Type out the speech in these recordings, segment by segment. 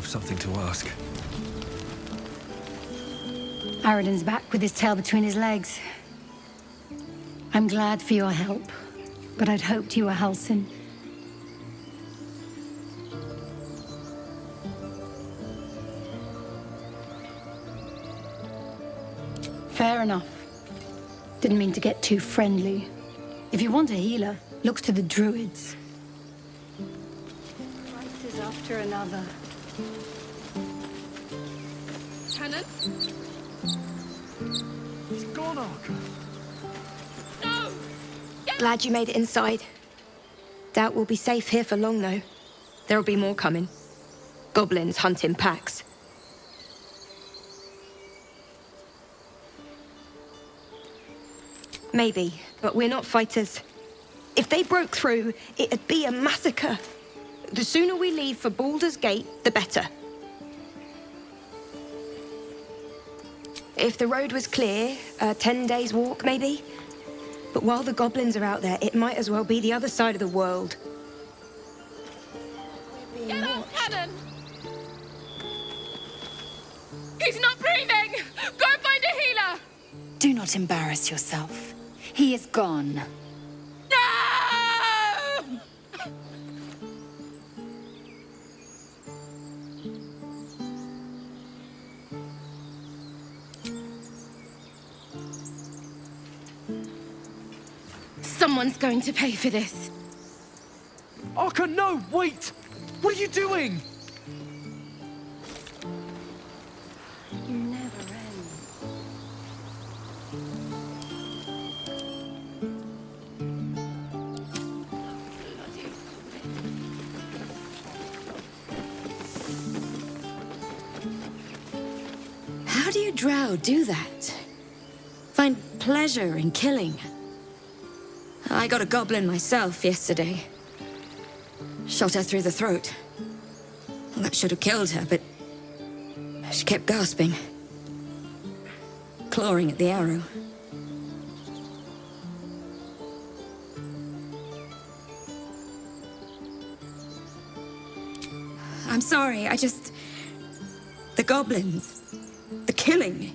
something to ask. Aradin's back with his tail between his legs. I'm glad for your help, but I'd hoped you were Halsin. Fair enough. Didn't mean to get too friendly. If you want a healer, look to the Druids. Crisis after another. Cannon? It's gone, Arca. No! Glad you made it inside. Doubt we'll be safe here for long, though. There'll be more coming. Goblins hunt in packs. Maybe, but we're not fighters. If they broke through, it'd be a massacre. The sooner we leave for Baldur's Gate, the better. If the road was clear, 10 days walk, maybe? But while the goblins are out there, it might as well be the other side of the world. Get off, Cannon! He's not breathing! Go find a healer! Do not embarrass yourself. He is gone. No! Someone's going to pay for this. Arca, no! Wait! What are you doing? You never end. How do you Drow do that? Find pleasure in killing? I got a goblin myself yesterday. Shot her through the throat. Well, that should have killed her, but she kept gasping, clawing at the arrow. I'm sorry, the goblins, the killing,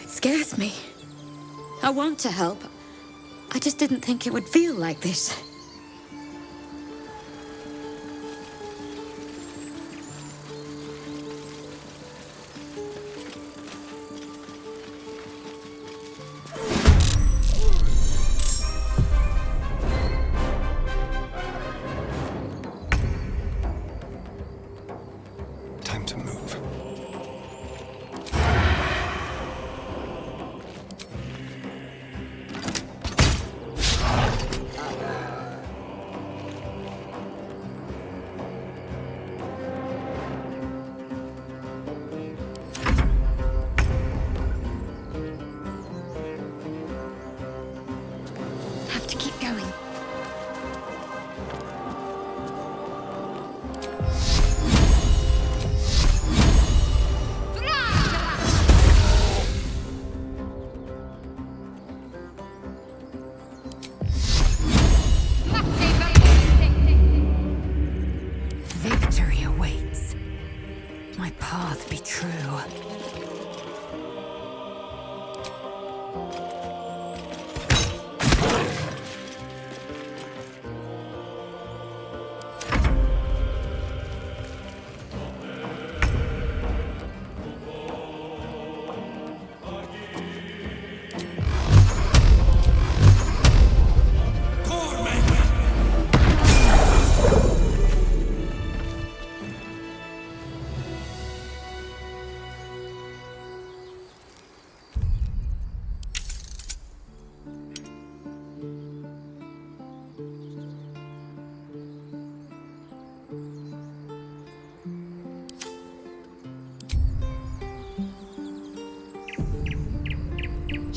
it scares me. I want to help. I just didn't think it would feel like this. Time to move. Have to keep going. Victory awaits. My path be true.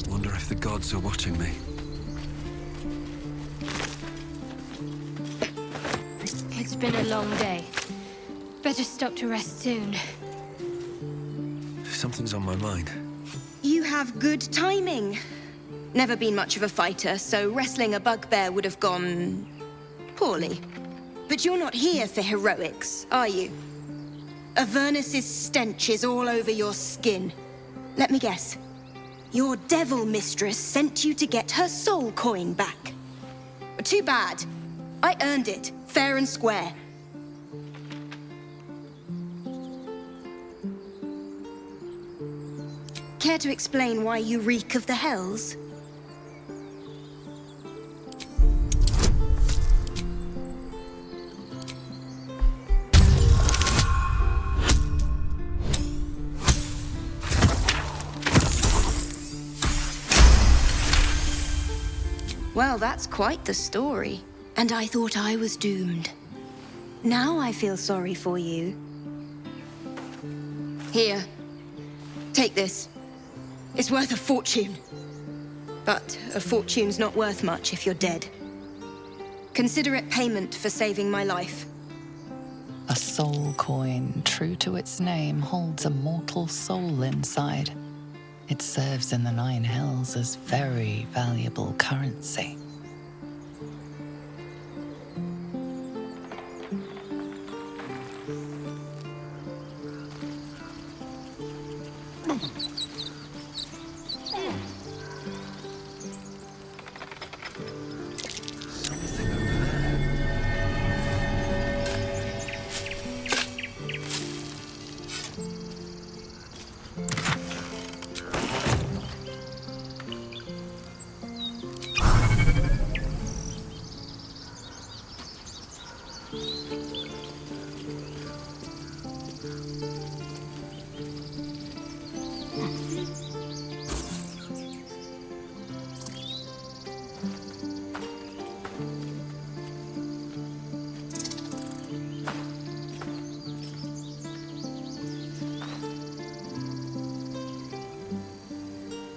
Wonder if the gods are watching me. It's been a long day. Better stop to rest soon. Something's on my mind. You have good timing. Never been much of a fighter, so wrestling a bugbear would have gone poorly. But you're not here for heroics, are you? Avernus's stench is all over your skin. Let me guess. Your devil mistress sent you to get her soul coin back. Too bad. I earned it, fair and square. Care to explain why you reek of the hells? Well, that's quite the story. And I thought I was doomed. Now I feel sorry for you. Here. Take this. It's worth a fortune. But a fortune's not worth much if you're dead. Consider it payment for saving my life. A soul coin, true to its name, holds a mortal soul inside. It serves in the Nine Hells as very valuable currency.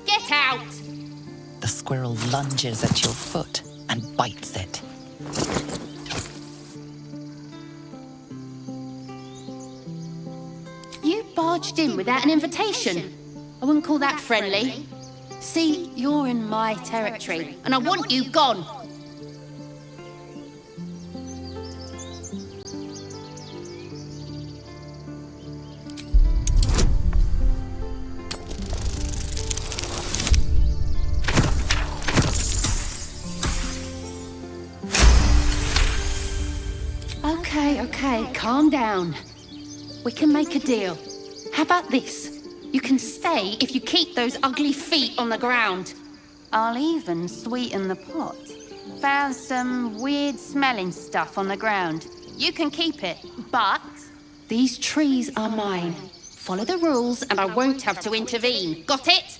Get out! The squirrel lunges at your foot and bites it. You barged in without an invitation. I wouldn't call that friendly. See, you're in my territory, and I want you gone. Okay, calm down. We can make a deal. How about this? You can stay if you keep those ugly feet on the ground. I'll even sweeten the pot. Found some weird smelling stuff on the ground. You can keep it, but these trees are mine. Follow the rules and I won't have to intervene. Got it?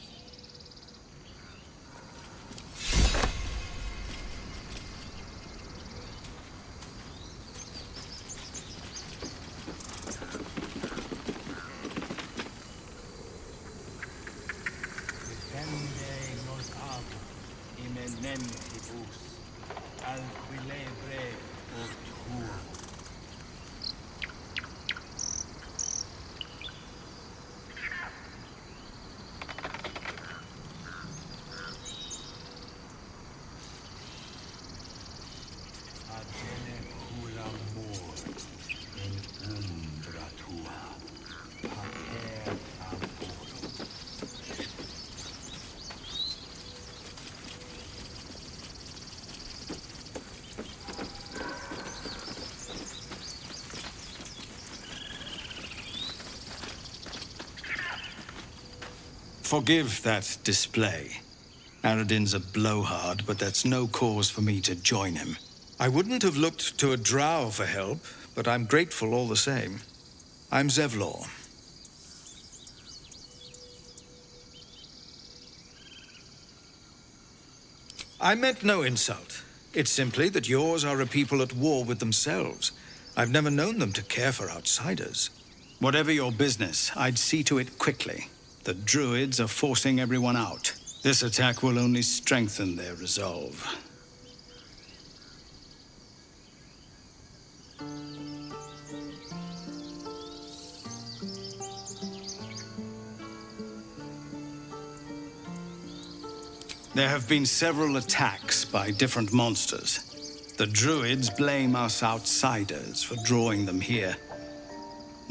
Forgive that display. Aradin's a blowhard, but that's no cause for me to join him. I wouldn't have looked to a Drow for help, but I'm grateful all the same. I'm Zevlor. I meant no insult. It's simply that yours are a people at war with themselves. I've never known them to care for outsiders. Whatever your business, I'd see to it quickly. The Druids are forcing everyone out. This attack will only strengthen their resolve. There have been several attacks by different monsters. The Druids blame us outsiders for drawing them here.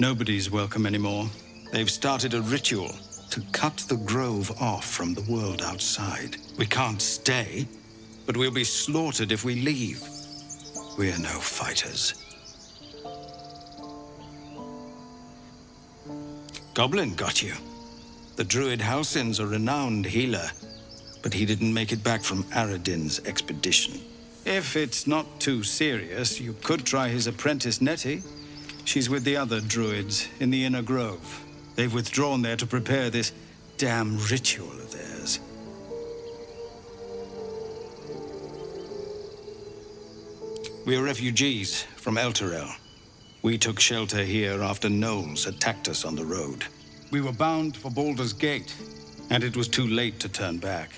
Nobody's welcome anymore. They've started a ritual to cut the grove off from the world outside. We can't stay, but we'll be slaughtered if we leave. We're no fighters. Goblin got you. The Druid Halsin's a renowned healer, but he didn't make it back from Aradin's expedition. If it's not too serious, you could try his apprentice Nettie. She's with the other Druids in the Inner Grove. They've withdrawn there to prepare this damn ritual of theirs. We're refugees from Elturel. We took shelter here after gnolls attacked us on the road. We were bound for Baldur's Gate, and it was too late to turn back.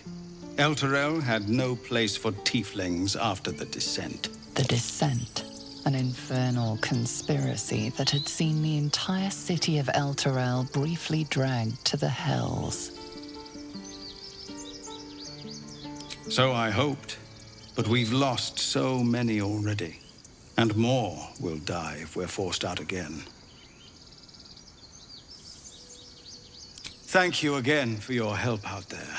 Elturel had no place for Tieflings after the Descent. The Descent, an infernal conspiracy that had seen the entire city of Elturel briefly dragged to the Hells. So I hoped, but we've lost so many already. And more will die if we're forced out again. Thank you again for your help out there.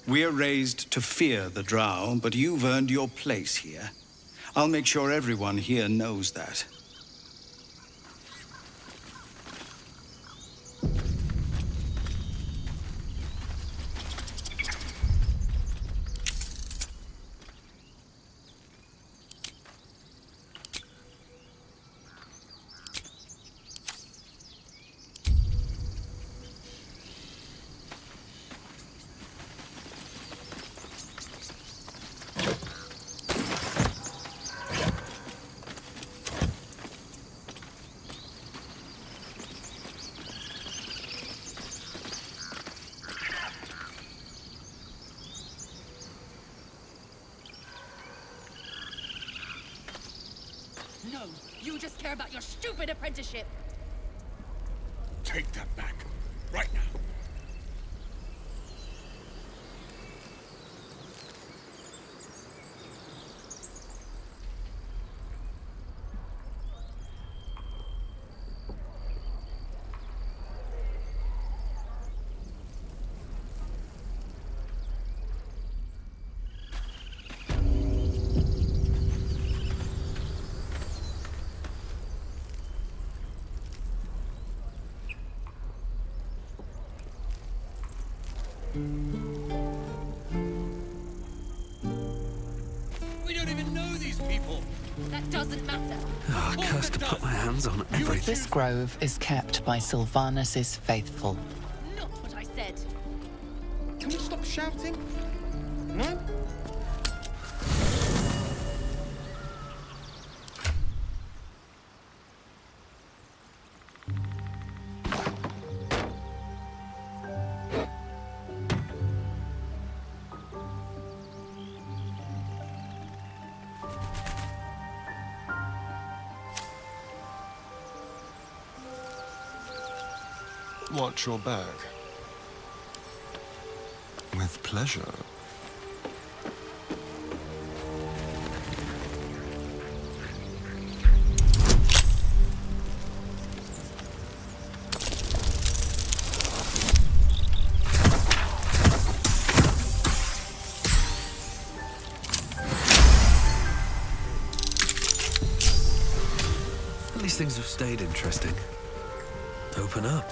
We're raised to fear the Drow, but you've earned your place here. I'll make sure everyone here knows that. No, you just care about your stupid apprenticeship. Take that back. Right now. We don't even know these people. That doesn't matter. Oh, cursed to put my hands on everything. This grove is kept by Sylvanus' faithful. Not what I said. Can you stop shouting? No? Watch your bag. With pleasure. At least things have stayed interesting. Open up.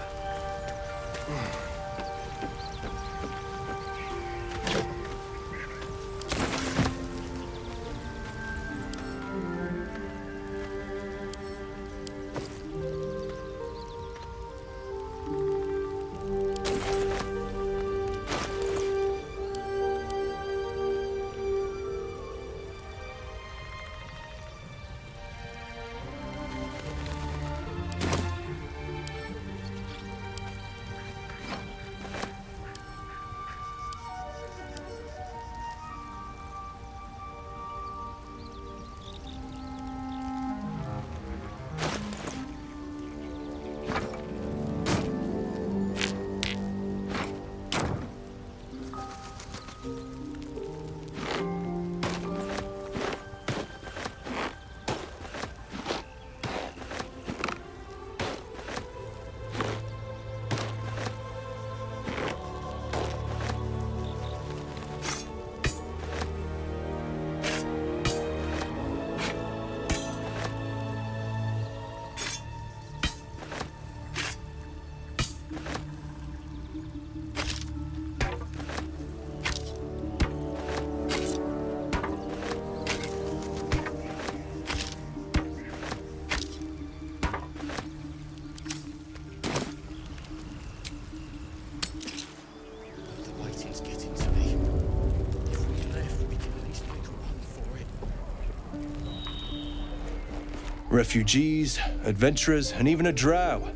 Refugees, adventurers, and even a drow.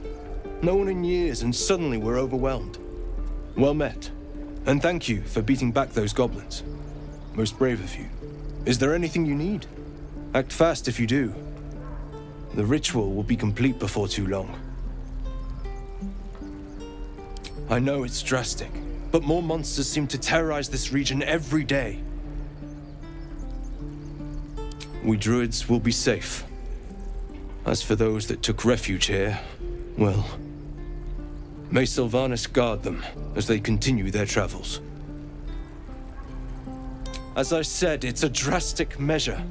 No one in years, and suddenly we're overwhelmed. Well met. And thank you for beating back those goblins. Most brave of you. Is there anything you need? Act fast if you do. The ritual will be complete before too long. I know it's drastic, but more monsters seem to terrorize this region every day. We druids will be safe. As for those that took refuge here, well, may Sylvanas guard them as they continue their travels. As I said, it's a drastic measure,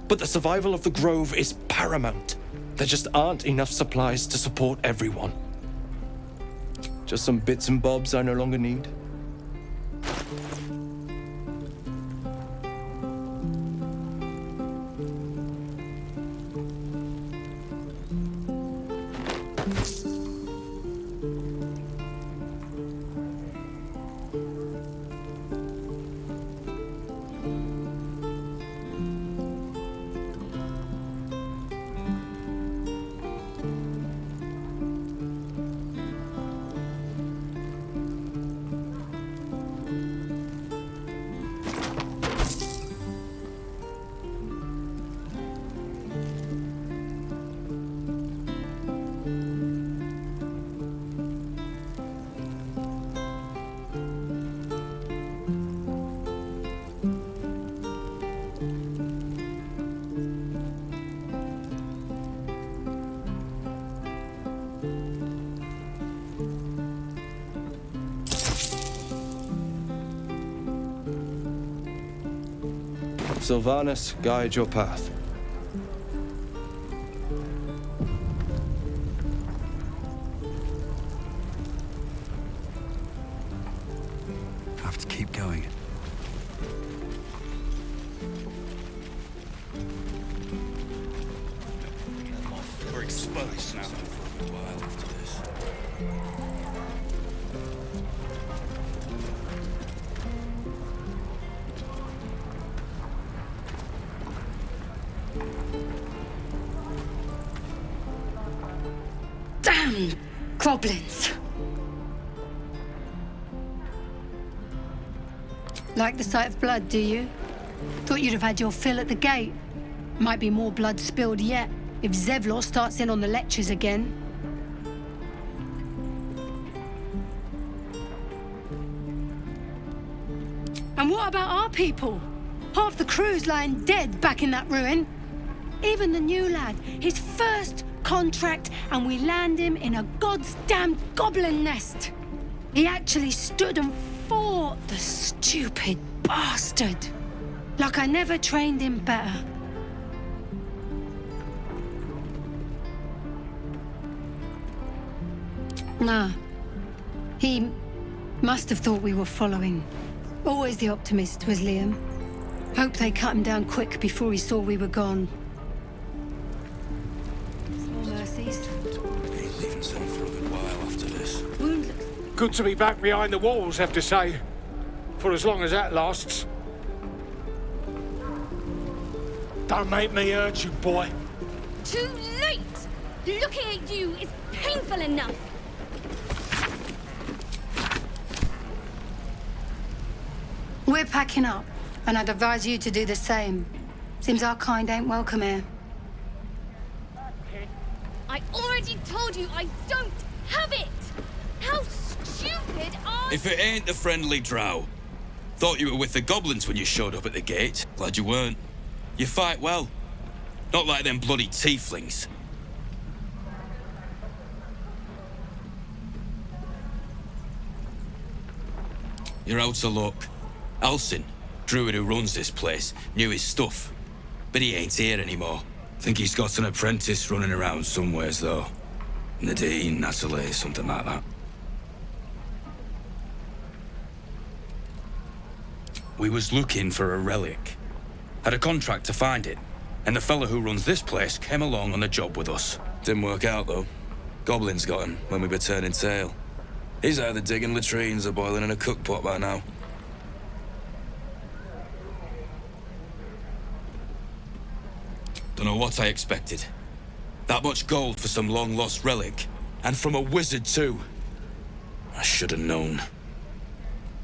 but the survival of the Grove is paramount. There just aren't enough supplies to support everyone. Just some bits and bobs I no longer need. Sylvanas, guide your path. Have to keep going. We're exposed now. For a while after this. Damn goblins! Like the sight of blood, do you? Thought you'd have had your fill at the gate. Might be more blood spilled yet, if Zevlor starts in on the lectures again. And what about our people? Half the crew's lying dead back in that ruin. Even the new lad, his first contract, and we land him in a god's damned goblin nest. He actually stood and fought, the stupid bastard. Like I never trained him better. Nah. He must have thought we were following. Always the optimist was Liam. Hope they cut him down quick before he saw we were gone. Small mercies. Ain't leaving some for a good while after this. Woundless. Good to be back behind the walls, have to say. For as long as that lasts. Don't make me hurt you, boy. Too late! Looking at you is painful enough. We're packing up, and I'd advise you to do the same. Seems our kind ain't welcome here. I already told you I don't have it! How stupid are If it ain't the friendly Drow. Thought you were with the goblins when you showed up at the gate. Glad you weren't. You fight well. Not like them bloody Tieflings. You're out of luck. Alcin, Druid who runs this place, knew his stuff. But he ain't here anymore. Think he's got an apprentice running around somewheres, though. Nadine, Natalie, something like that. We was looking for a relic. Had a contract to find it, and the fella who runs this place came along on the job with us. Didn't work out, though. Goblins got him when we were turning tail. He's either digging latrines or boiling in a cookpot by now. Don't know what I expected. That much gold for some long-lost relic. And from a wizard, too. I should have known.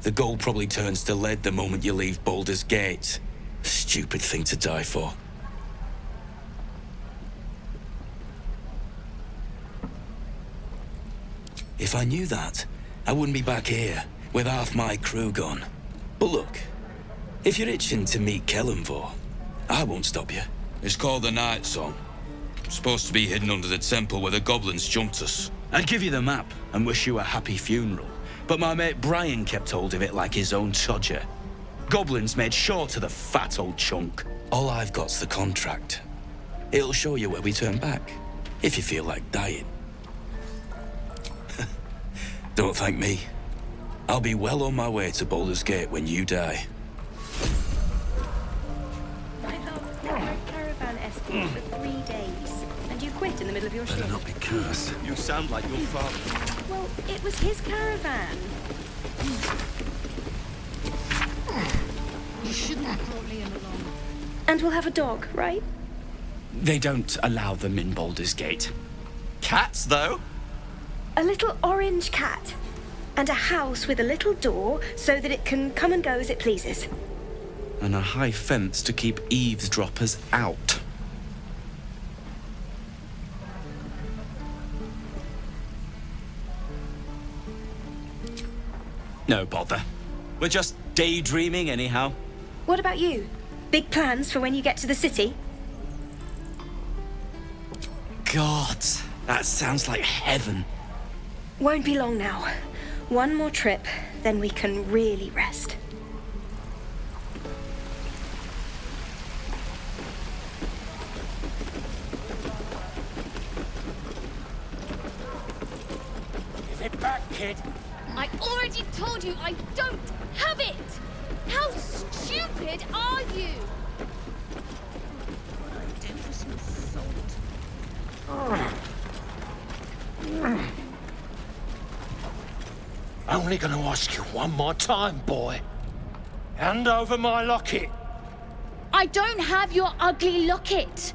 The gold probably turns to lead the moment you leave Baldur's Gate. Stupid thing to die for. If I knew that, I wouldn't be back here, with half my crew gone. But look, if you're itching to meet Kellenvor, I won't stop you. It's called the Nightsong. Supposed to be hidden under the temple where the goblins jumped us. I'd give you the map and wish you a happy funeral, but my mate Brian kept hold of it like his own todger. Goblins made sure to the fat old chunk. All I've got's the contract. It'll show you where we turn back, if you feel like dying. Don't thank me. I'll be well on my way to Baldur's Gate when you die. My love, you were caravan escort for 3 days, and you quit in the middle of your shift. Better not be cursed. You sound like your father. Well, it was his caravan. You shouldn't have brought Liam along. And we'll have a dog, right? They don't allow them in Baldur's Gate. Cats, though? A little orange cat. And a house with a little door so that it can come and go as it pleases. And a high fence to keep eavesdroppers out. No bother. We're just daydreaming anyhow. What about you? Big plans for when you get to the city? God, that sounds like heaven. Won't be long now. One more trip, then we can really rest. Give it back, kid. I already told you I don't have it! How stupid are you? What I do for some salt. Only gonna ask you one more time, boy. Hand over my locket. I don't have your ugly locket.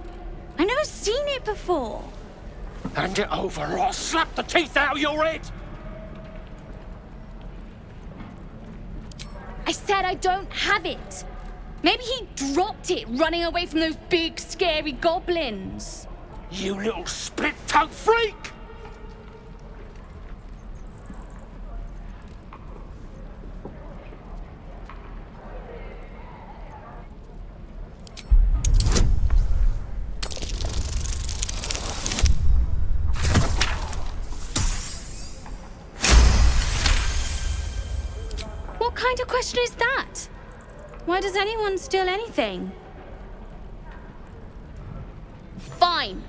I've never seen it before. Hand it over or I'll slap the teeth out of your head. I said I don't have it. Maybe he dropped it running away from those big, scary goblins. You little split-tongued freak! What kind of question is that? Why does anyone steal anything? Fine.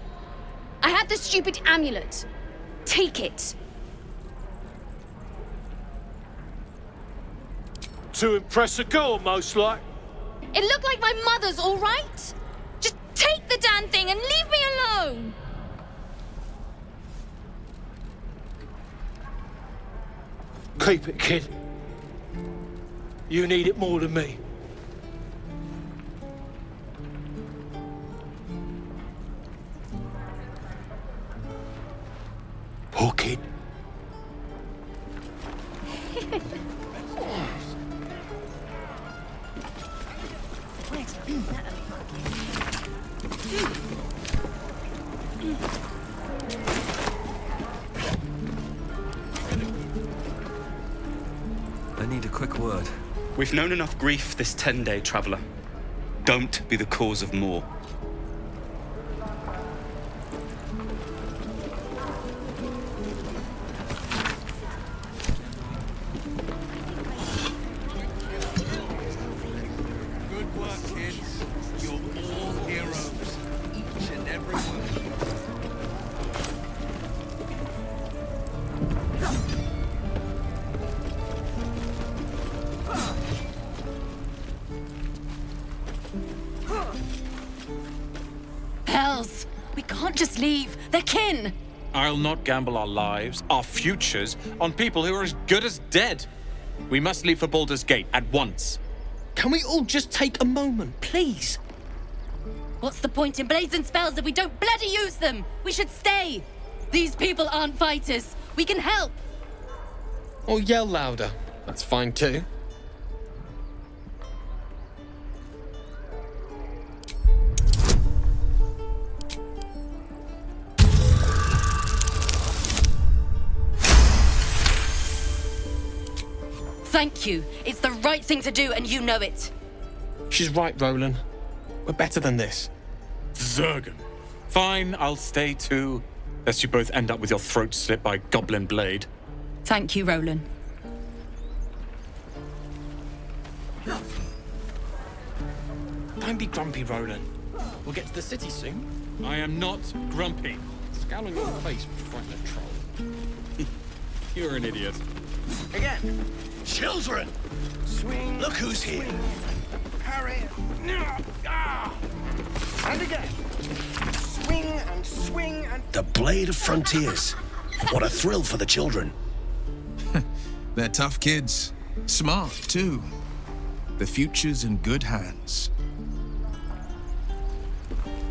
I have the stupid amulet. Take it. To impress a girl, most like. It looked like my mother's, all right? Just take the damn thing and leave me alone. Keep it, kid. You need it more than me. Poor kid. I need a quick word. We've known enough grief this 10-day traveler. Don't be the cause of more. Good work, kids. You're all heroes. Each and every one of you. Hells! We can't just leave. They're kin! I'll not gamble our lives, our futures, on people who are as good as dead. We must leave for Baldur's Gate at once. Can we all just take a moment, please? What's the point in blazing spells if we don't bloody use them? We should stay. These people aren't fighters. We can help. Or yell louder. That's fine too. Thank you. It's the right thing to do, and you know it. She's right, Roland. We're better than this. Zergan. Fine, I'll stay too. Lest you both end up with your throat slit by goblin blade. Thank you, Roland. Don't be grumpy, Roland. We'll get to the city soon. I am not grumpy. Scowling on your face would frighten a troll. You're an idiot. Again. Children! Swing. Look who's here. Parry. And again. Swing and swing and... The Blade of Frontiers. What a thrill for the children. They're tough kids. Smart, too. The future's in good hands.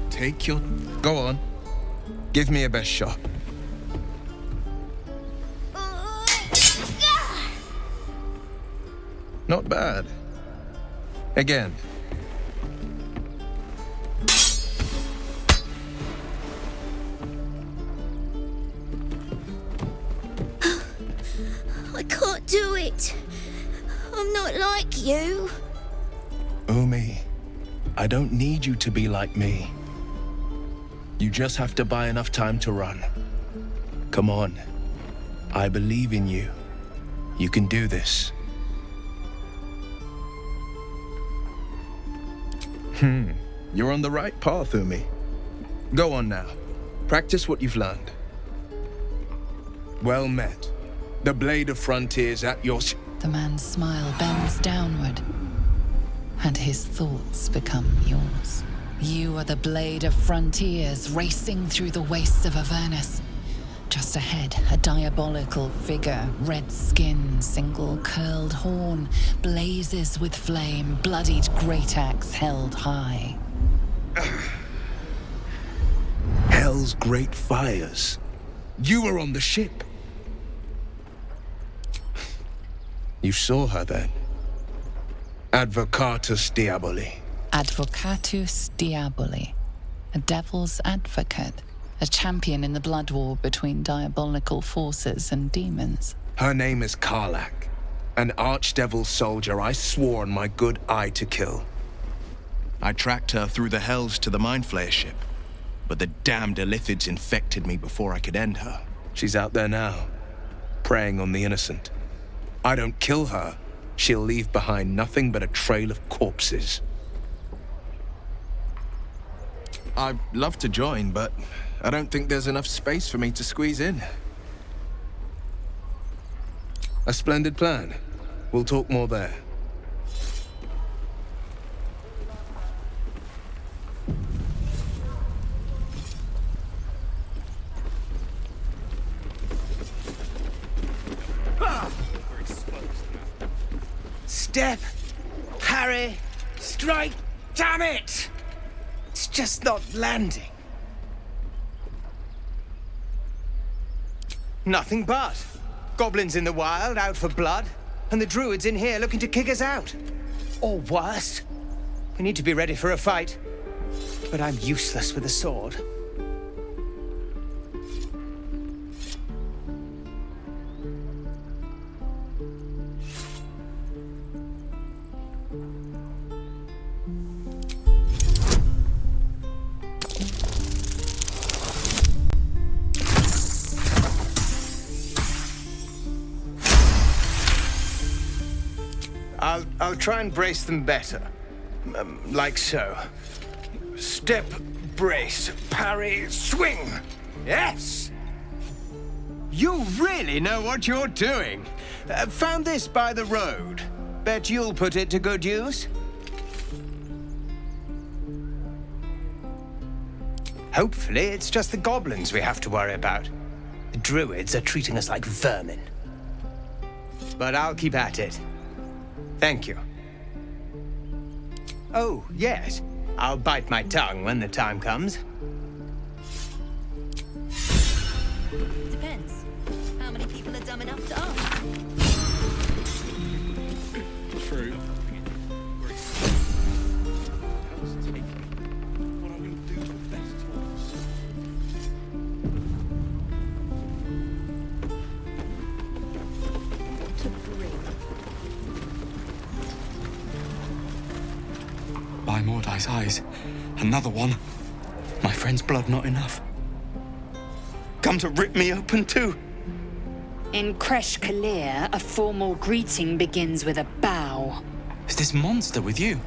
Take your... Go on. Give me a best shot. Not bad. Again. I can't do it. I'm not like you. Umi, I don't need you to be like me. You just have to buy enough time to run. Come on. I believe in you. You can do this. You're on the right path, Umi. Go on now. Practice what you've learned. Well met. The Blade of Frontiers at your... The man's smile bends downward, and his thoughts become yours. You are the Blade of Frontiers, racing through the wastes of Avernus. Just ahead, a diabolical figure, red skin, single curled horn, blazes with flame, bloodied great axe held high. Hell's great fires. You were on the ship. You saw her then. Advocatus Diaboli. Advocatus Diaboli. A devil's advocate. A champion in the blood war between diabolical forces and demons. Her name is Karlach, an archdevil soldier I swore on my good eye to kill. I tracked her through the hells to the Mind Flayer ship, but the damned Illithids infected me before I could end her. She's out there now, preying on the innocent. I don't kill her, she'll leave behind nothing but a trail of corpses. I'd love to join, but I don't think there's enough space for me to squeeze in. A splendid plan. We'll talk more there. Step, parry, strike, damn it! It's just not landing. Nothing but. Goblins in the wild, out for blood, and the Druids in here looking to kick us out. Or worse. We need to be ready for a fight. But I'm useless with a sword. I'll try and brace them better. Like so. Step, brace, parry, swing. Yes! You really know what you're doing. Found this by the road. Bet you'll put it to good use. Hopefully, it's just the goblins we have to worry about. The Druids are treating us like vermin. But I'll keep at it. Thank you. Oh, yes. I'll bite my tongue when the time comes. Depends. How many people are dumb enough to ask? True. By Mordai's eyes, another one. My friend's blood not enough. Come to rip me open too. In Kresh Kalir, a formal greeting begins with a bow. Is this monster with you?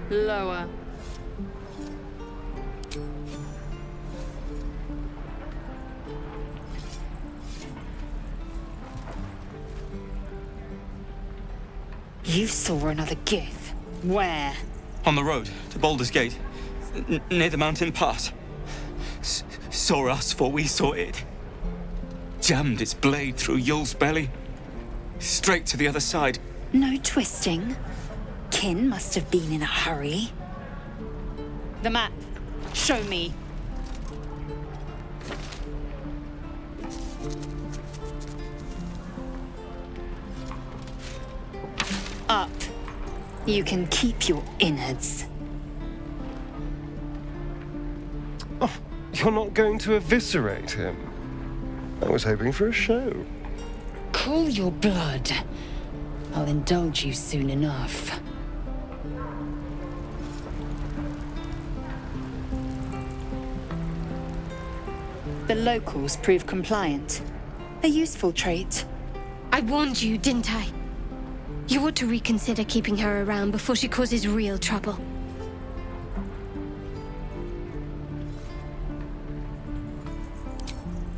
Lower. You saw another Gith. Where? On the road to Baldur's Gate, near the mountain pass. Saw us before we saw it. Jammed its blade through Yul's belly. Straight to the other side. No twisting. Kin must have been in a hurry. The map. Show me. Up. You can keep your innards. Oh, you're not going to eviscerate him? I was hoping for a show. Cool your blood. I'll indulge you soon enough. The locals prove compliant. A useful trait. I warned you, didn't I? You ought to reconsider keeping her around before she causes real trouble.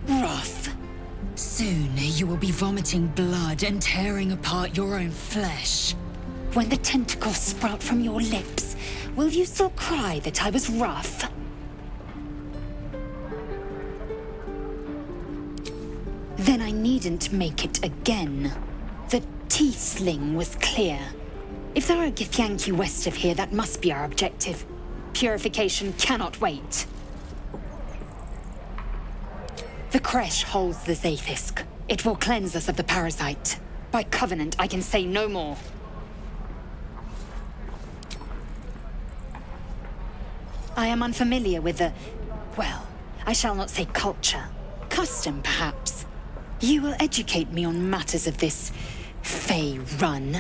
Rough. Soon you will be vomiting blood and tearing apart your own flesh. When the tentacles sprout from your lips, will you still cry that I was rough? Then I needn't make it again. The Tiefling was clear. If there are Githyanki west of here, that must be our objective. Purification cannot wait. The Kresh holds the Zaithisk. It will cleanse us of the Parasite. By covenant, I can say no more. I am unfamiliar with the... well, I shall not say culture. Custom, perhaps. You will educate me on matters of this Fey run.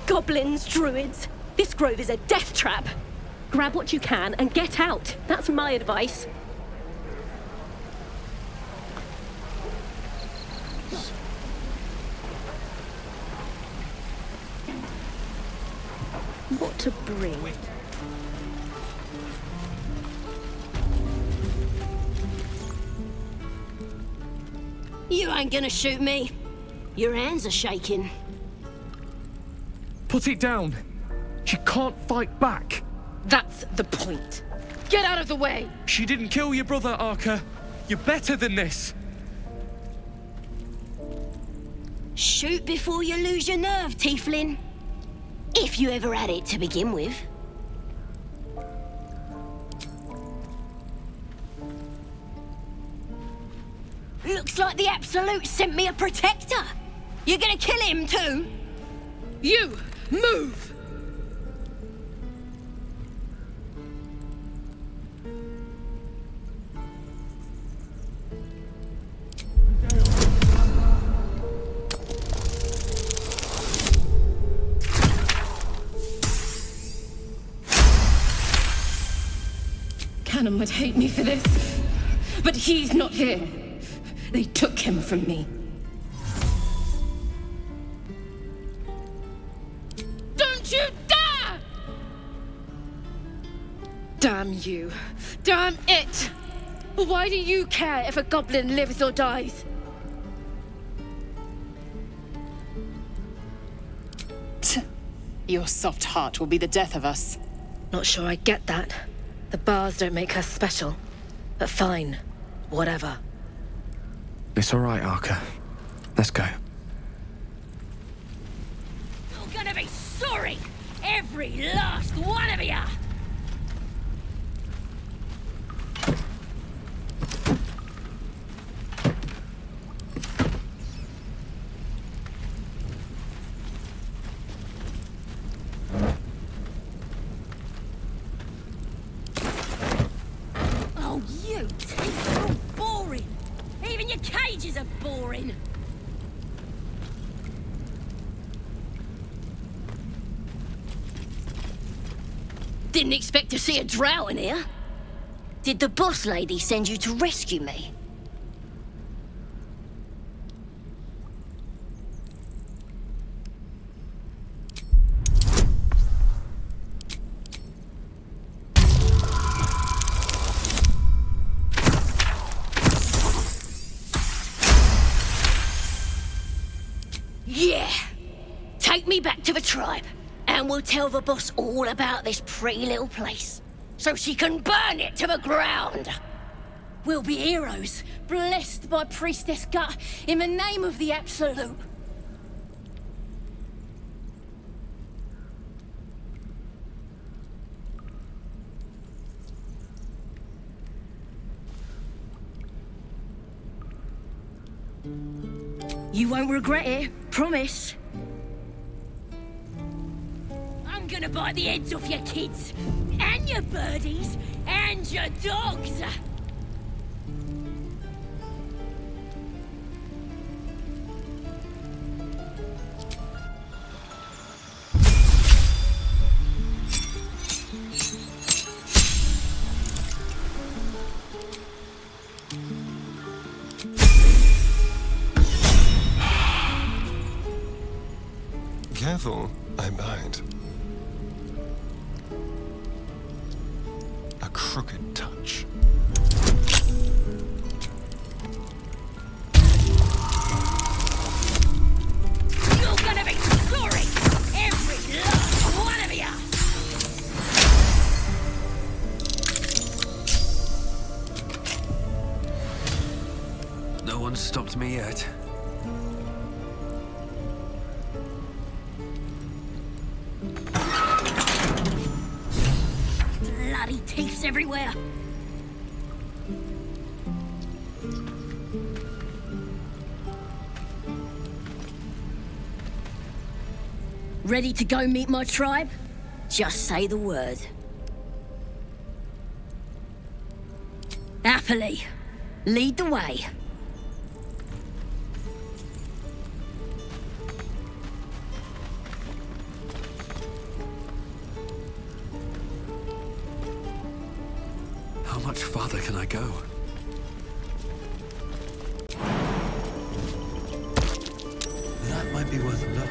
Goblins, druids. This grove is a death trap. Grab what you can and get out. That's my advice. What to bring? You ain't gonna shoot me. Your hands are shaking. Put it down. She can't fight back. That's the point. Get out of the way! She didn't kill your brother, Arca. You're better than this. Shoot before you lose your nerve, Tiefling. If you ever had it to begin with. Looks like the Absolute sent me a protector. You're gonna kill him too? You! Move! Cannon would hate me for this, but he's not here. They took him from me. Don't you dare! Damn you. Damn it! Why do you care if a goblin lives or dies? Your soft heart will be the death of us. Not sure I get that. The bars don't make her special. But fine. Whatever. It's all right, Arca. Let's go. You're gonna be sorry! Every last one of you! Oh, you teeth are boring! Even your cages are boring! Didn't expect to see a drow in here. Did the boss lady send you to rescue me? Yeah! Take me back to the tribe, and we'll tell the boss all about this pretty little place, so she can burn it to the ground! We'll be heroes, blessed by Priestess Gut, in the name of the Absolute. You won't regret it, promise. I'm gonna bite the heads off your kids, and your birdies, and your dogs. Careful, I bite. A crooked touch. You're gonna be sorry! Every last one of you! No one's stopped me yet. Bloody teeths everywhere! Ready to go meet my tribe? Just say the word. Happily. Lead the way. How much farther can I go? That might be worth a look.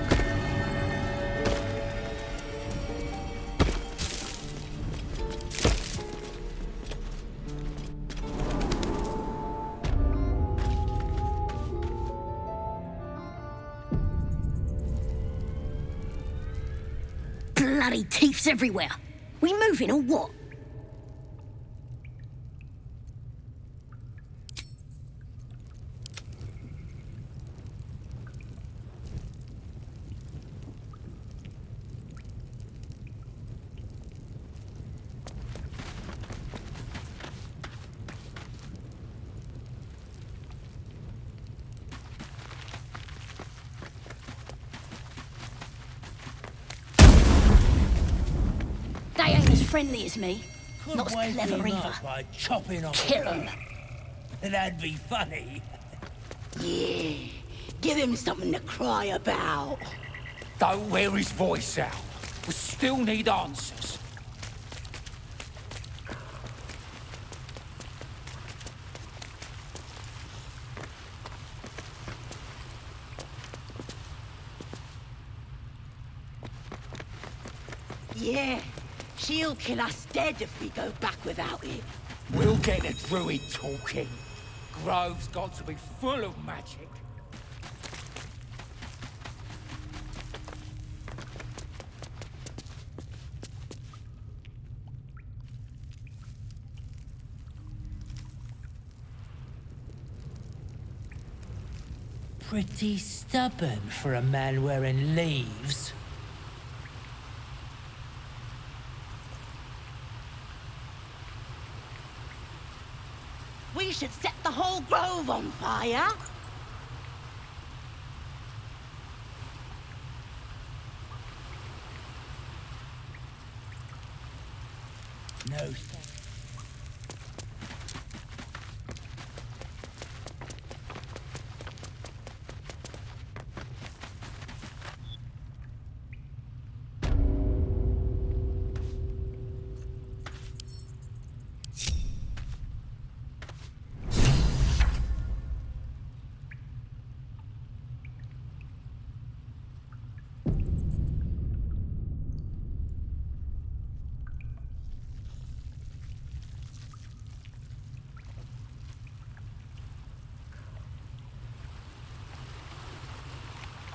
Bloody teeths everywhere. We moving or what? friendly as me. Could Not as wake clever him either. up by chopping off Kill a him. toe. That'd be funny. Yeah. Give him something to cry about. Don't wear his voice out. We still need answers. Yeah. She'll kill us dead if we go back without it. We'll get the Druid talking. Grove's got to be full of magic. Pretty stubborn for a man wearing leaves. We should set the whole grove on fire. No.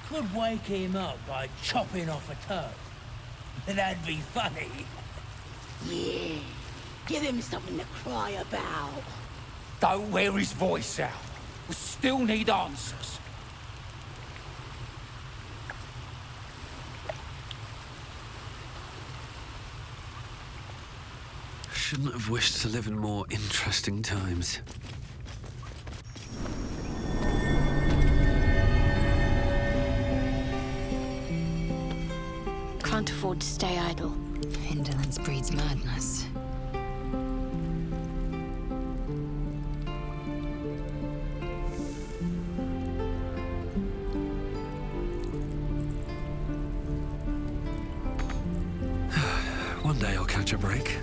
Could wake him up by chopping off a toe. That'd be funny. Yeah. Give him something to cry about. Don't wear his voice out. We still need answers. Shouldn't have wished to live in more interesting times. Can't afford to stay idle. Indolence breeds madness. One day I'll catch a break.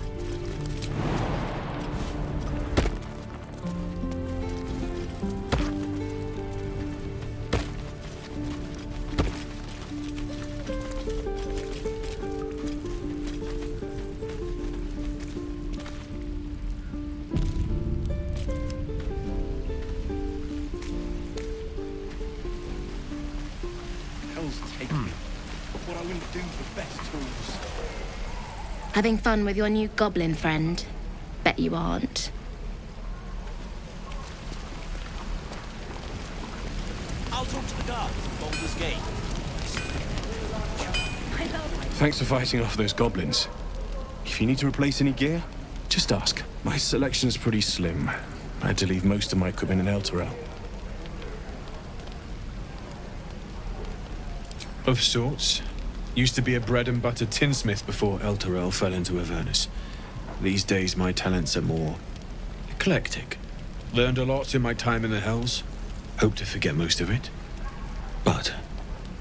What I wouldn't do for best tools. Having fun with your new goblin friend? Bet you aren't. I'll talk to the guards at Baldur's Gate. Thanks for fighting off those goblins. If you need to replace any gear, just ask. My selection's pretty slim. I had to leave most of my equipment in Elturel. Of sorts. Used to be a bread and butter tinsmith before Elturel fell into Avernus. These days my talents are more eclectic. Learned a lot in my time in the Hells. Hope to forget most of it. But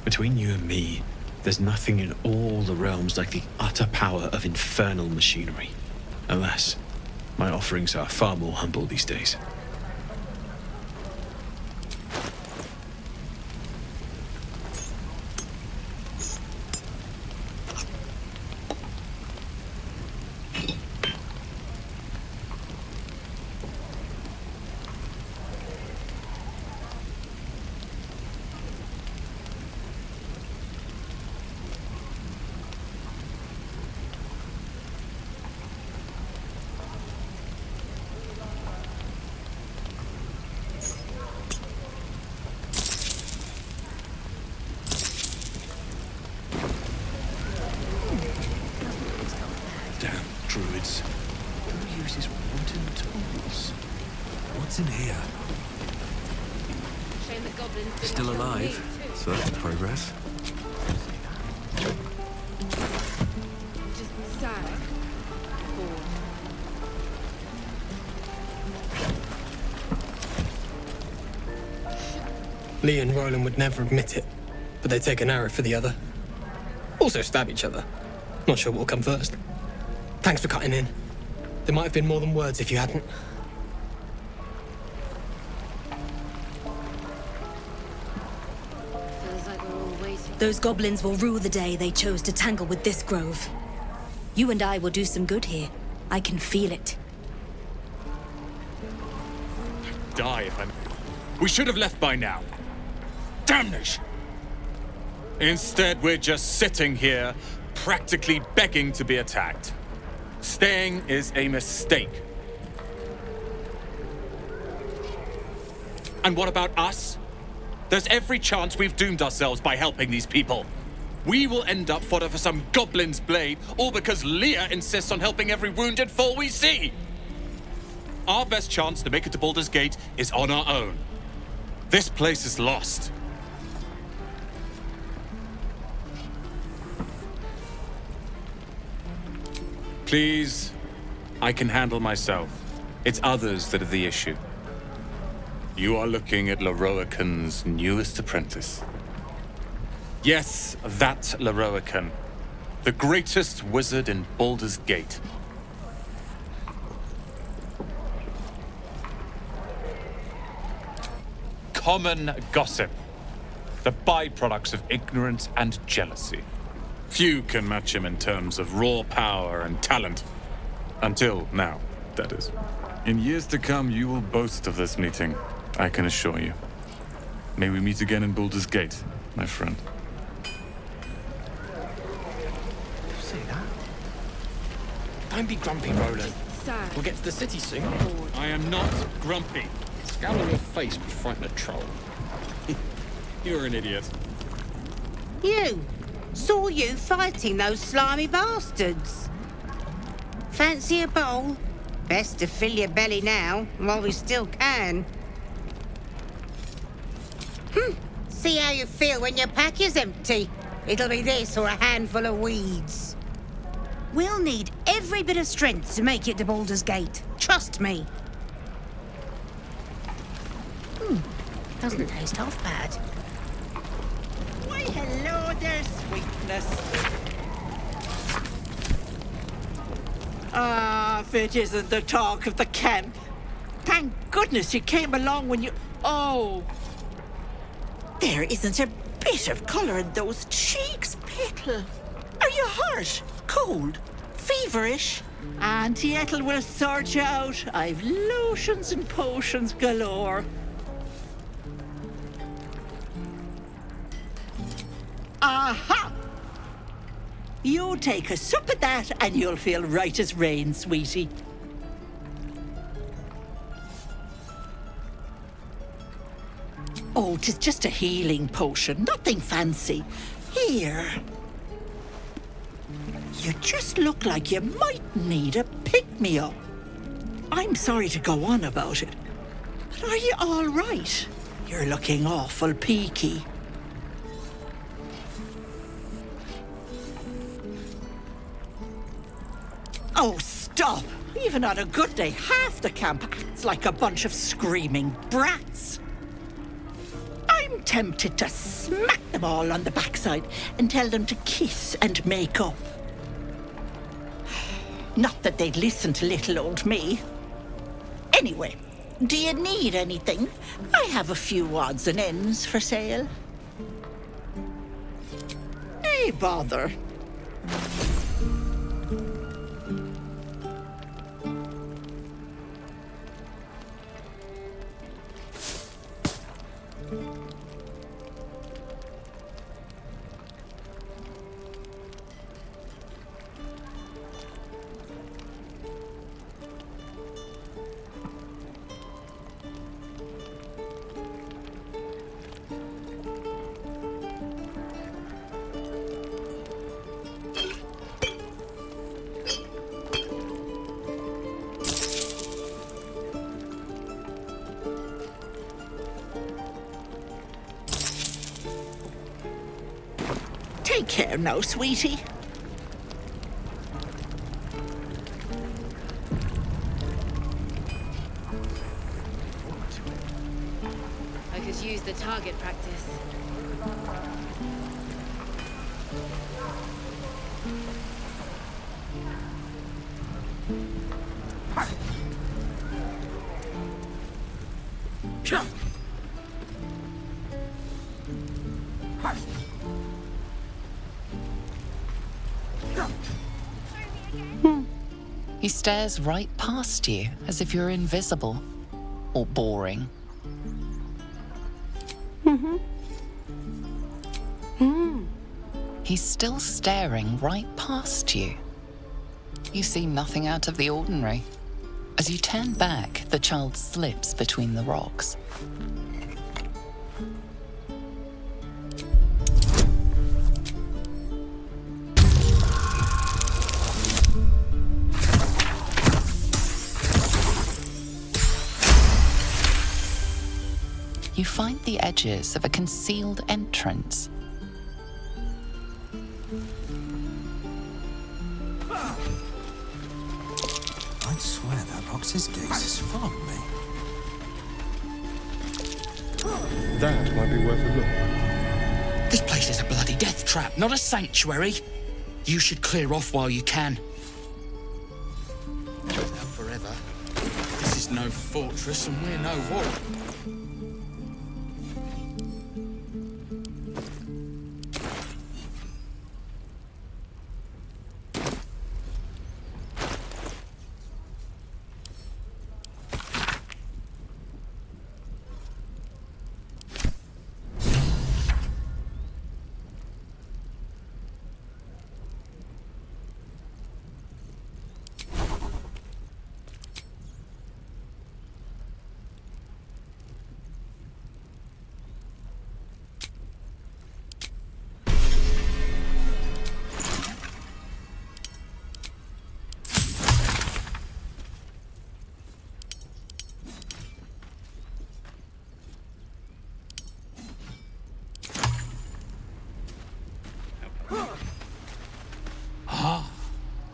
between you and me, there's nothing in all the realms like the utter power of infernal machinery. Alas, my offerings are far more humble these days. Druids. Who uses wooden tools? What's in here? Shame the goblins didn't Still kill alive, me, too. so that's progress. Just sad. Lee and Roland would never admit it, but they'd take an arrow for the other. Also stab each other. Not sure what will come first. Thanks for cutting in. There might have been more than words if you hadn't. Those goblins will rue the day they chose to tangle with this grove. You and I will do some good here. I can feel it. Die if I'm... We should have left by now. Damnation! Instead, we're just sitting here, practically begging to be attacked. Staying is a mistake. And what about us? There's every chance we've doomed ourselves by helping these people. We will end up fodder for some goblin's blade, all because Leah insists on helping every wounded foe we see. Our best chance to make it to Baldur's Gate is on our own. This place is lost. Please, I can handle myself. It's others that are the issue. You are looking at Leroican's newest apprentice. Yes, that Leroican. The greatest wizard in Baldur's Gate. Common gossip. The byproducts of ignorance and jealousy. Few can match him in terms of raw power and talent. Until now, that is. In years to come, you will boast of this meeting, I can assure you. May we meet again in Baldur's Gate, my friend. Say that. Don't be grumpy, Roland. We'll get to the city soon. I am not grumpy. Scowl on your face would frighten a troll. You're an idiot. You! Saw you fighting those slimy bastards. Fancy a bowl? Best to fill your belly now, while we still can. See how you feel when your pack is empty. It'll be this or a handful of weeds. We'll need every bit of strength to make it to Baldur's Gate. Trust me. Doesn't taste half bad. Why, hello there, sweetness. Ah, if it isn't the talk of the camp. Thank goodness you came along when you... Oh. There isn't a bit of colour in those cheeks, Pickle. Are you hurt? Cold? Feverish? Auntie Ethel will sort you out. I've lotions and potions galore. Aha! You take a sup of that and you'll feel right as rain, sweetie. Oh, 'tis just a healing potion, nothing fancy. Here. You just look like you might need a pick-me-up. I'm sorry to go on about it, but are you all right? You're looking awful peaky. Oh, stop! Even on a good day, half the camp acts like a bunch of screaming brats. I'm tempted to smack them all on the backside and tell them to kiss and make up. Not that they'd listen to little old me. Anyway, do you need anything? I have a few odds and ends for sale. Nay, bother. Take care now, sweetie. I could use the target practice. He stares right past you, as if you're invisible. Or boring. He's still staring right past you. You see nothing out of the ordinary. As you turn back, the child slips between the rocks. You find the edges of a concealed entrance. I'd swear that Ox's gaze is following me. That might be worth a look. This place is a bloody death trap, not a sanctuary. You should clear off while you can. Not forever. This is no fortress and we're no wall.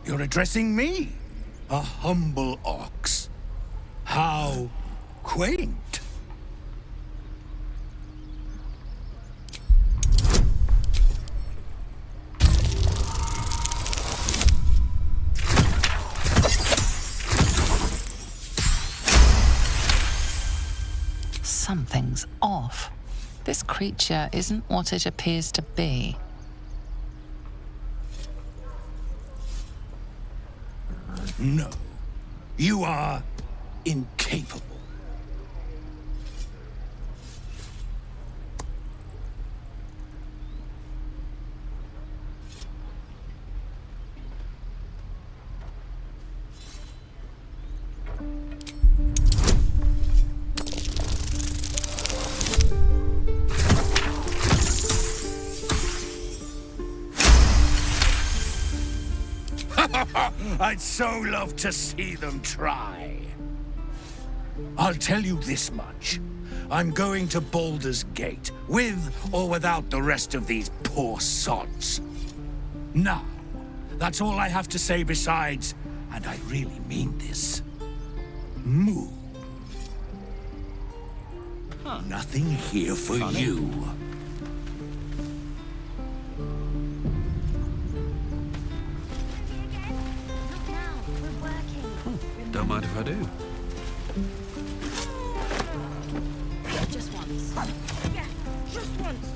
You're addressing me, a humble ox. How quaint. Something's off. This creature isn't what it appears to be. No, you are incapable. I'd so love to see them try. I'll tell you this much. I'm going to Baldur's Gate, with or without the rest of these poor sods. Now, that's all I have to say besides, and I really mean this, moo. Nothing here for you. Don't mind if I do. Just once. Yeah, just once.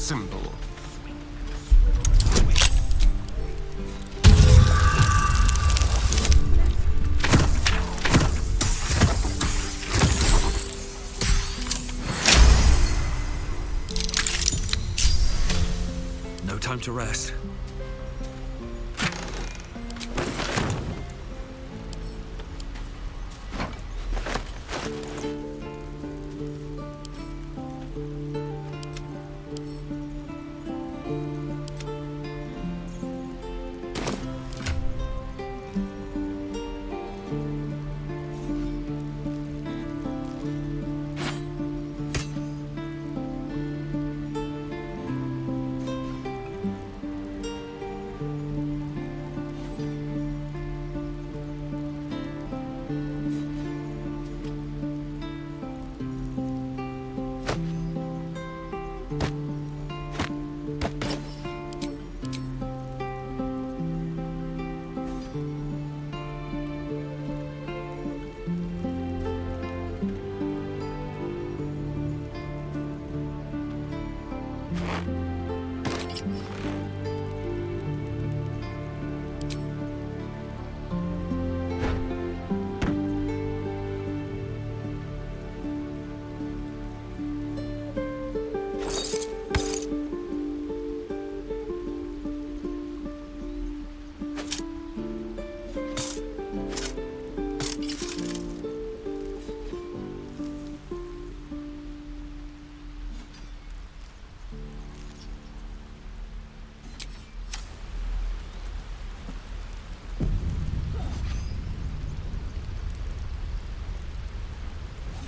Simple. No time to rest.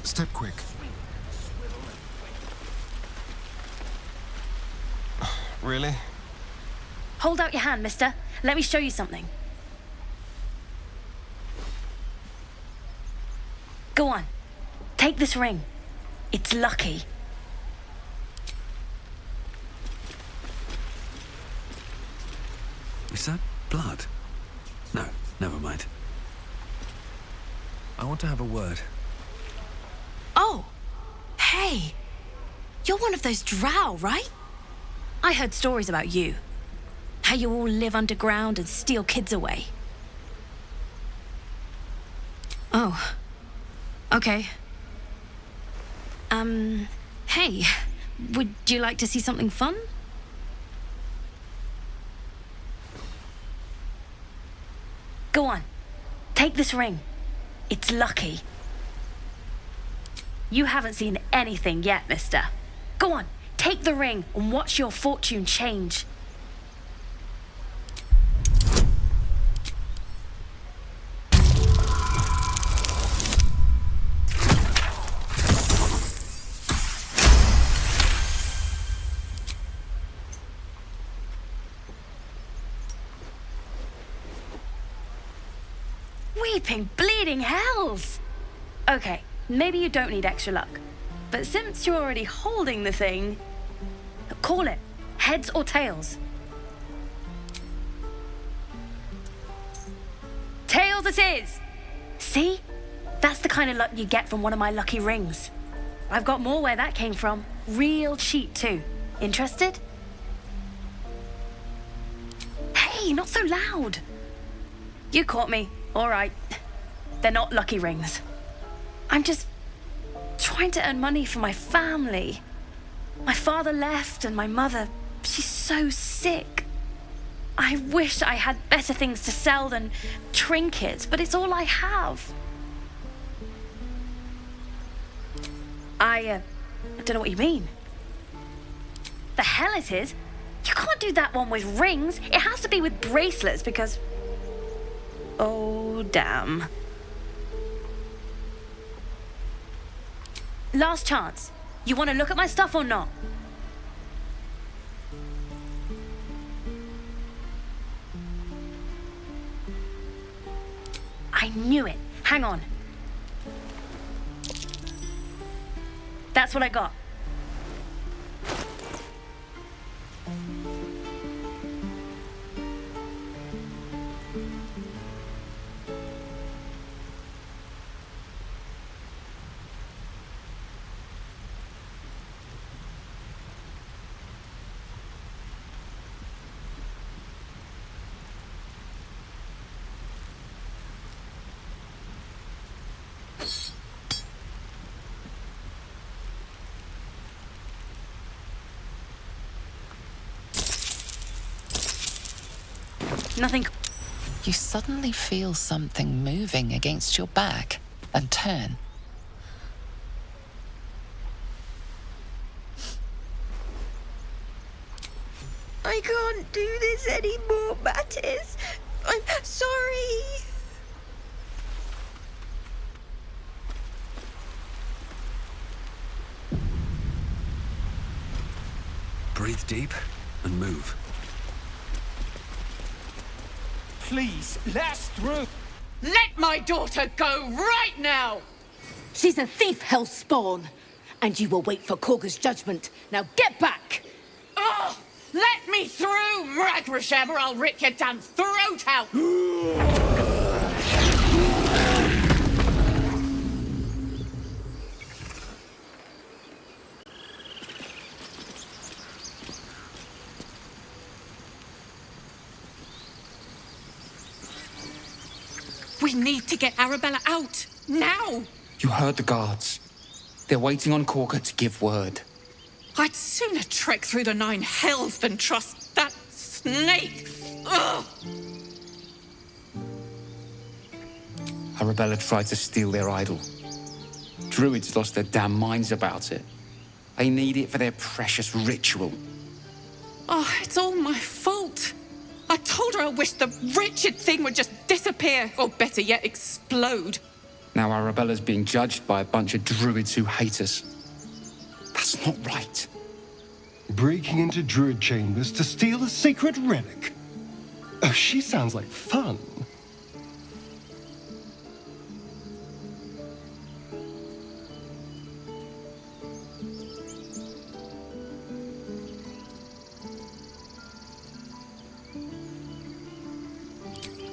Step quick. Really? Hold out your hand, mister. Let me show you something. Go on. Take this ring. It's lucky. Is that blood? No, never mind. I want to have a word. Oh! Hey! You're one of those Drow, right? I heard stories about you. How you all live underground and steal kids away. Oh. Okay. Hey. Would you like to see something fun? Go on. Take this ring. It's lucky. You haven't seen anything yet, mister. Go on. Take the ring and watch your fortune change. Weeping, bleeding hells! Okay, maybe you don't need extra luck. But since you're already holding the thing, call it. Heads or tails? Tails it is! See? That's the kind of luck you get from one of my lucky rings. I've got more where that came from. Real cheap, too. Interested? Hey, not so loud. You caught me. All right. They're not lucky rings. I'm just trying to earn money for my family. My father left and my mother, she's so sick. I wish I had better things to sell than trinkets, but it's all I have. I don't know what you mean. The hell it is? You can't do that one with rings. It has to be with bracelets because... Oh, damn. Last chance. You want to look at my stuff or not? I knew it. Hang on. That's what I got. Nothing. You suddenly feel something moving against your back and turn. I can't do this anymore, Mattis. I'm sorry. Breathe deep and move. Please, let us through. Let my daughter go right now! She's a thief, hellspawn. And you will wait for Kagha's judgment. Now get back! Oh, let me through, Mragrasham, or I'll rip your damn throat out! We need to get Arabella out, now! You heard the guards. They're waiting on Kagha to give word. I'd sooner trek through the 9 hells than trust that snake! Ugh! Arabella tried to steal their idol. Druids lost their damn minds about it. They need it for their precious ritual. Oh, it's all my fault. I told her I wished the wretched thing would just disappear, or better yet, explode. Now Arabella's being judged by a bunch of druids who hate us. That's not right. Breaking into druid chambers to steal a sacred relic. Oh, she sounds like fun.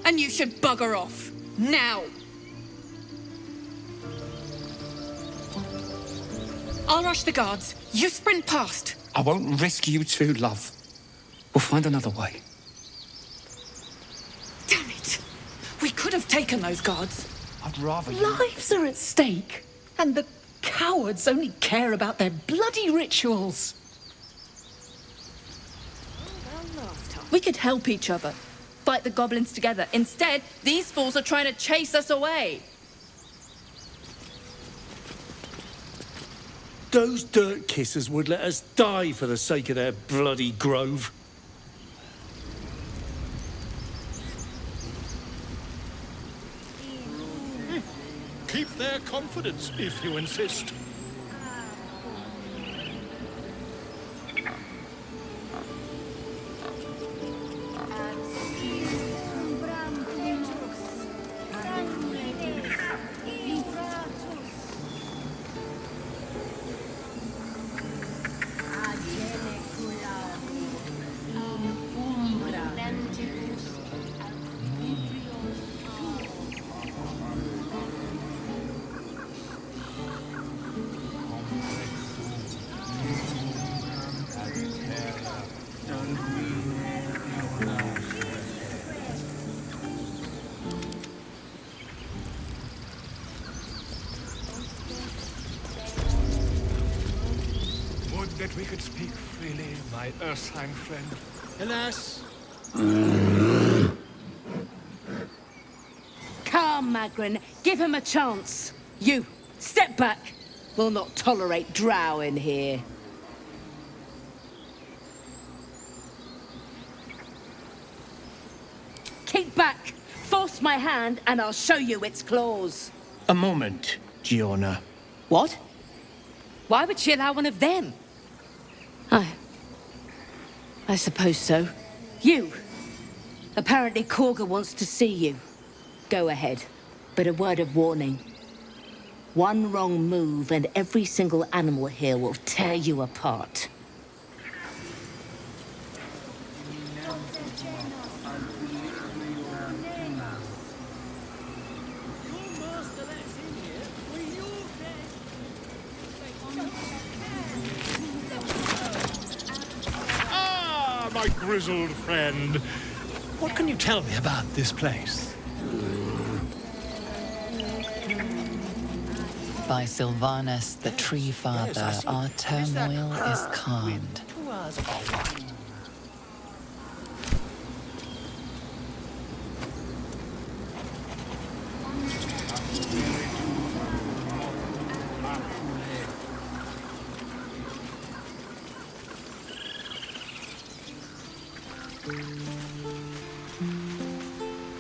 And you should bugger off. Now. I'll rush the guards. You sprint past. I won't risk you too, love. We'll find another way. Damn it. We could have taken those guards. I'd rather you... Lives are at stake, and the cowards only care about their bloody rituals. We could help each other. Fight the goblins together. Instead, these fools are trying to chase us away. Those dirt kissers would let us die for the sake of their bloody grove. Keep their confidence, if you insist. That we could speak freely, my Ursine friend. Alas. Calm, Magrin. Give him a chance. You, step back. We'll not tolerate Drow in here. Keep back. Force my hand and I'll show you its claws. A moment, Giona. What? Why would she allow one of them? I suppose so. You! Apparently Kagha wants to see you. Go ahead, but a word of warning. One wrong move and every single animal here will tear you apart. My grizzled friend. What can you tell me about this place? By Sylvanus, the Tree Father, our turmoil is calmed.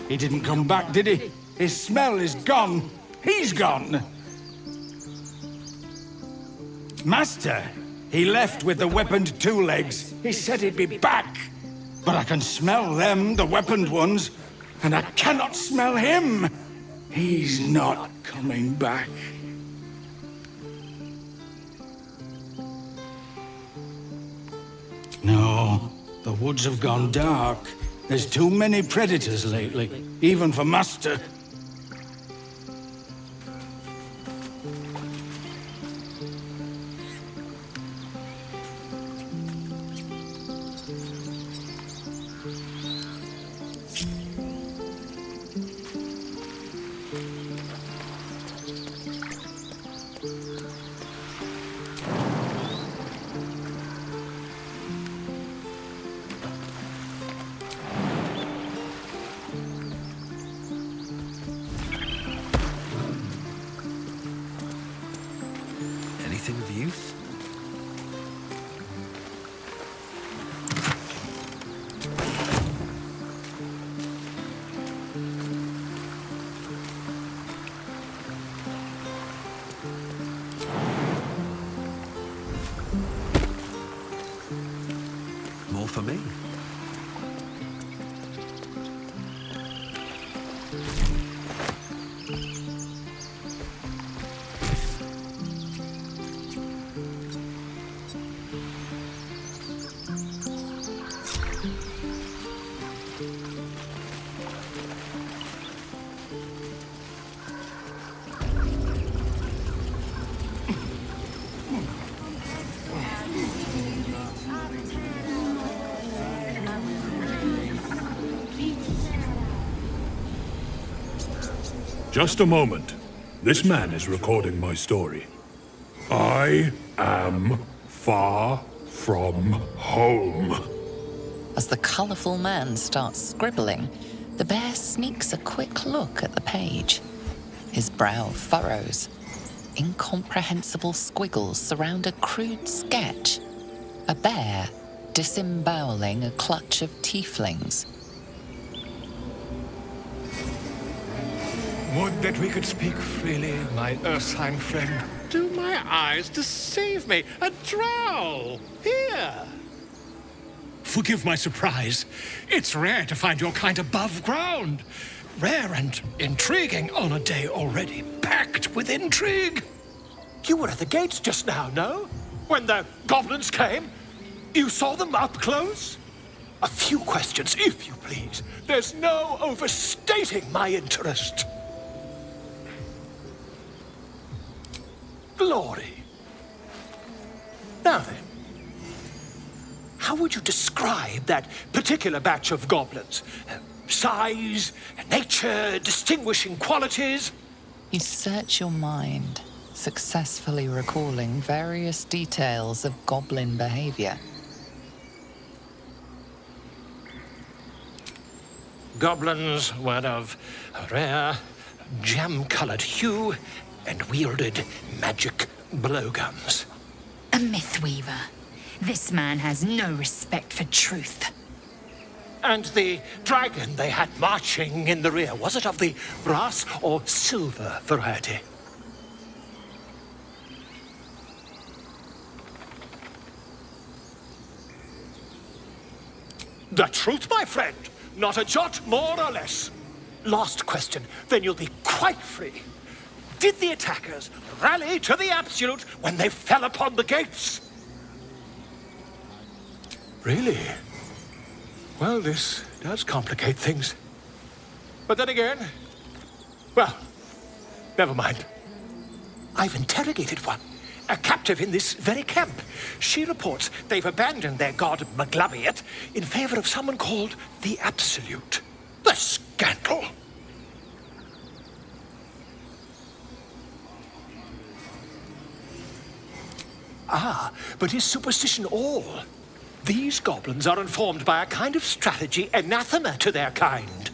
He didn't come back, did he? His smell is gone. He's gone. Master, he left with the weaponed two legs. He said he'd be back. But I can smell them, the weaponed ones, and I cannot smell him. He's not coming back. No, the woods have gone dark. There's too many predators lately, even for Master. Anything of use? More for me. Just a moment. This man is recording my story. I am far from home. As the colourful man starts scribbling, the bear sneaks a quick look at the page. His brow furrows. Incomprehensible squiggles surround a crude sketch. A bear disemboweling a clutch of tieflings. Would that we could speak freely, my Ursine friend. Do my eyes deceive me? A drow! Here! Forgive my surprise. It's rare to find your kind above ground. Rare and intriguing on a day already packed with intrigue. You were at the gates just now, no? When the goblins came? You saw them up close? A few questions, if you please. There's no overstating my interest. Glory. Now then, how would you describe that particular batch of goblins? Size, nature, distinguishing qualities? You search your mind, successfully recalling various details of goblin behavior. Goblins were of a rare, jam-colored hue and wielded magic blowguns. A mythweaver. This man has no respect for truth. And the dragon they had marching in the rear, was it of the brass or silver variety? The truth, my friend. Not a jot more or less. Last question, then you'll be quite free. Did the attackers rally to the absolute when they fell upon the gates? Really? Well, this does complicate things. But then again, well, never mind. I've interrogated one, a captive in this very camp. She reports they've abandoned their god Maglabiet in favor of someone called the Absolute. The scandal! Ah, but is superstition all? These goblins are informed by a kind of strategy anathema to their kind.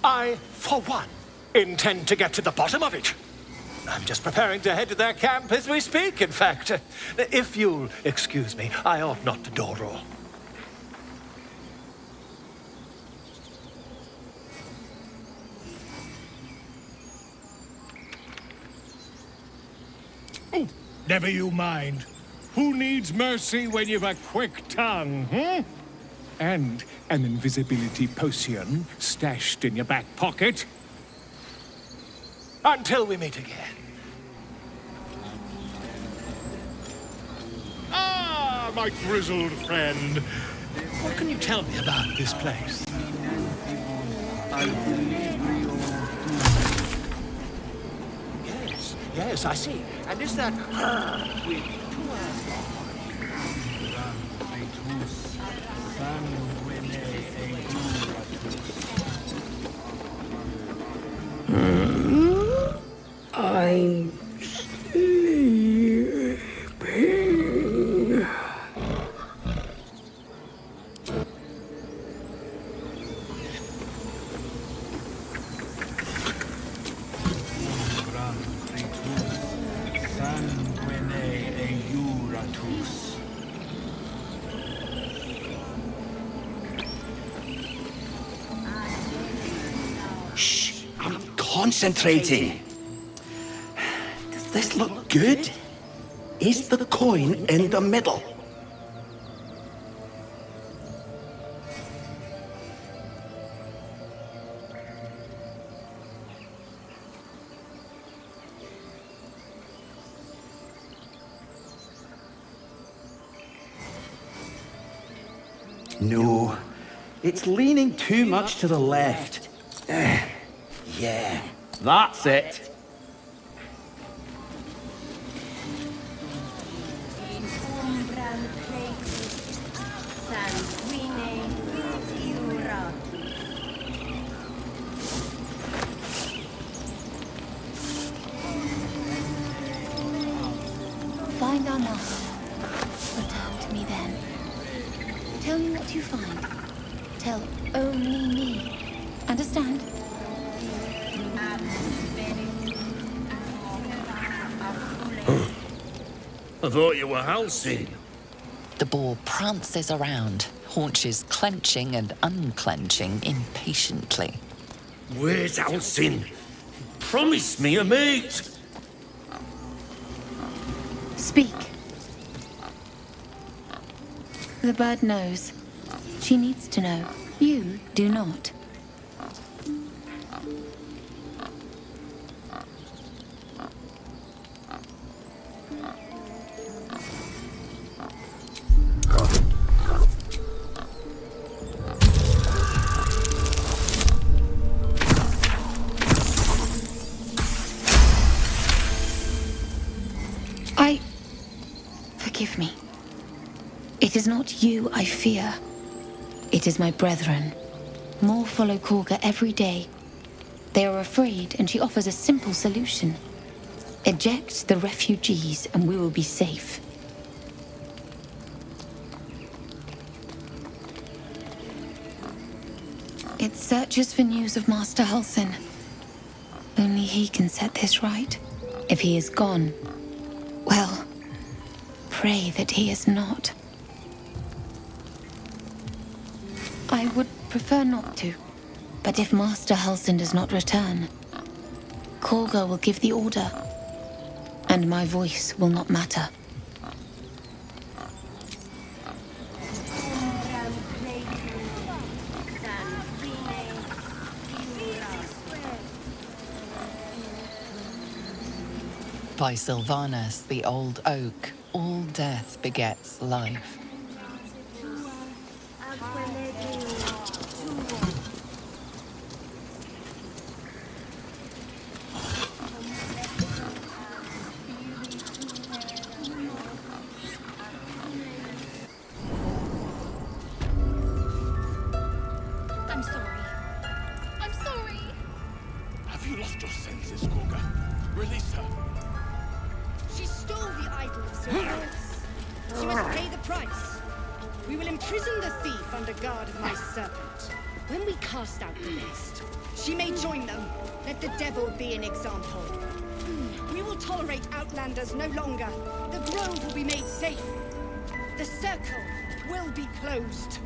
I, for one, intend to get to the bottom of it. I'm just preparing to head to their camp as we speak, in fact. If you'll excuse me, I ought not to door roll. Never you mind. Who needs mercy when you've a quick tongue, hmm? And an invisibility potion stashed in your back pocket. Until we meet again. Ah, my grizzled friend. What can you tell me about this place? Yes, I see. And is that her with I'm sleeping. Shh, I'm concentrating. Does this look good? Is the coin in the middle? No, it's leaning too much to the left. Yeah, that's it. Find our master. Return to me then. Tell me what you find. Tell only me. Understand? I thought you were Halcyon. The boar prances around, haunches clenching and unclenching impatiently. Where's Halcyon? Promise me a mate. Speak. The bird knows. She needs to know. You do not. Forgive me. It is not you I fear. It is my brethren. More follow Kagha every day. They are afraid, and she offers a simple solution. Eject the refugees, and we will be safe. It searches for news of Master Halcyon. Only he can set this right. If he is gone, well, pray that he is not. I would prefer not to, but if Master Halcyon does not return, Kagha will give the order, and my voice will not matter. By Sylvanus, the old oak, all death begets life. I'm sorry. I'm sorry. Have you lost your senses, Kagha? Release her. She stole the idol of Zevlor. She must pay the price. We will imprison the thief under guard of my serpent. When we cast out the beast, she may join them. Let the devil be an example. We will tolerate outlanders no longer. The grove will be made safe. The circle will be closed.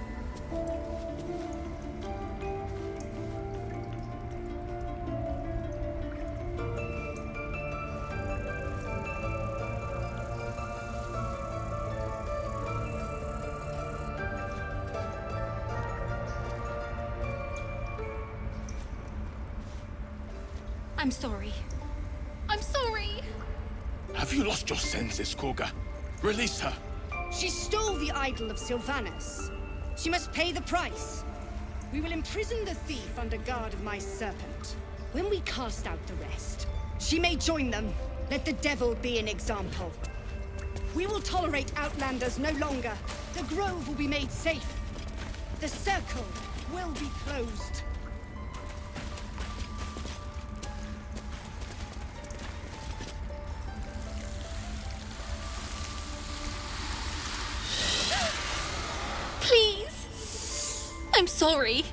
I'm sorry. I'm sorry. Have you lost your senses, Kagha? Release her. She stole the idol of Sylvanas. She must pay the price. We will imprison the thief under guard of my serpent. When we cast out the rest, she may join them. Let the devil be an example. We will tolerate outlanders no longer. The grove will be made safe. The circle will be closed. Please. I'm sorry.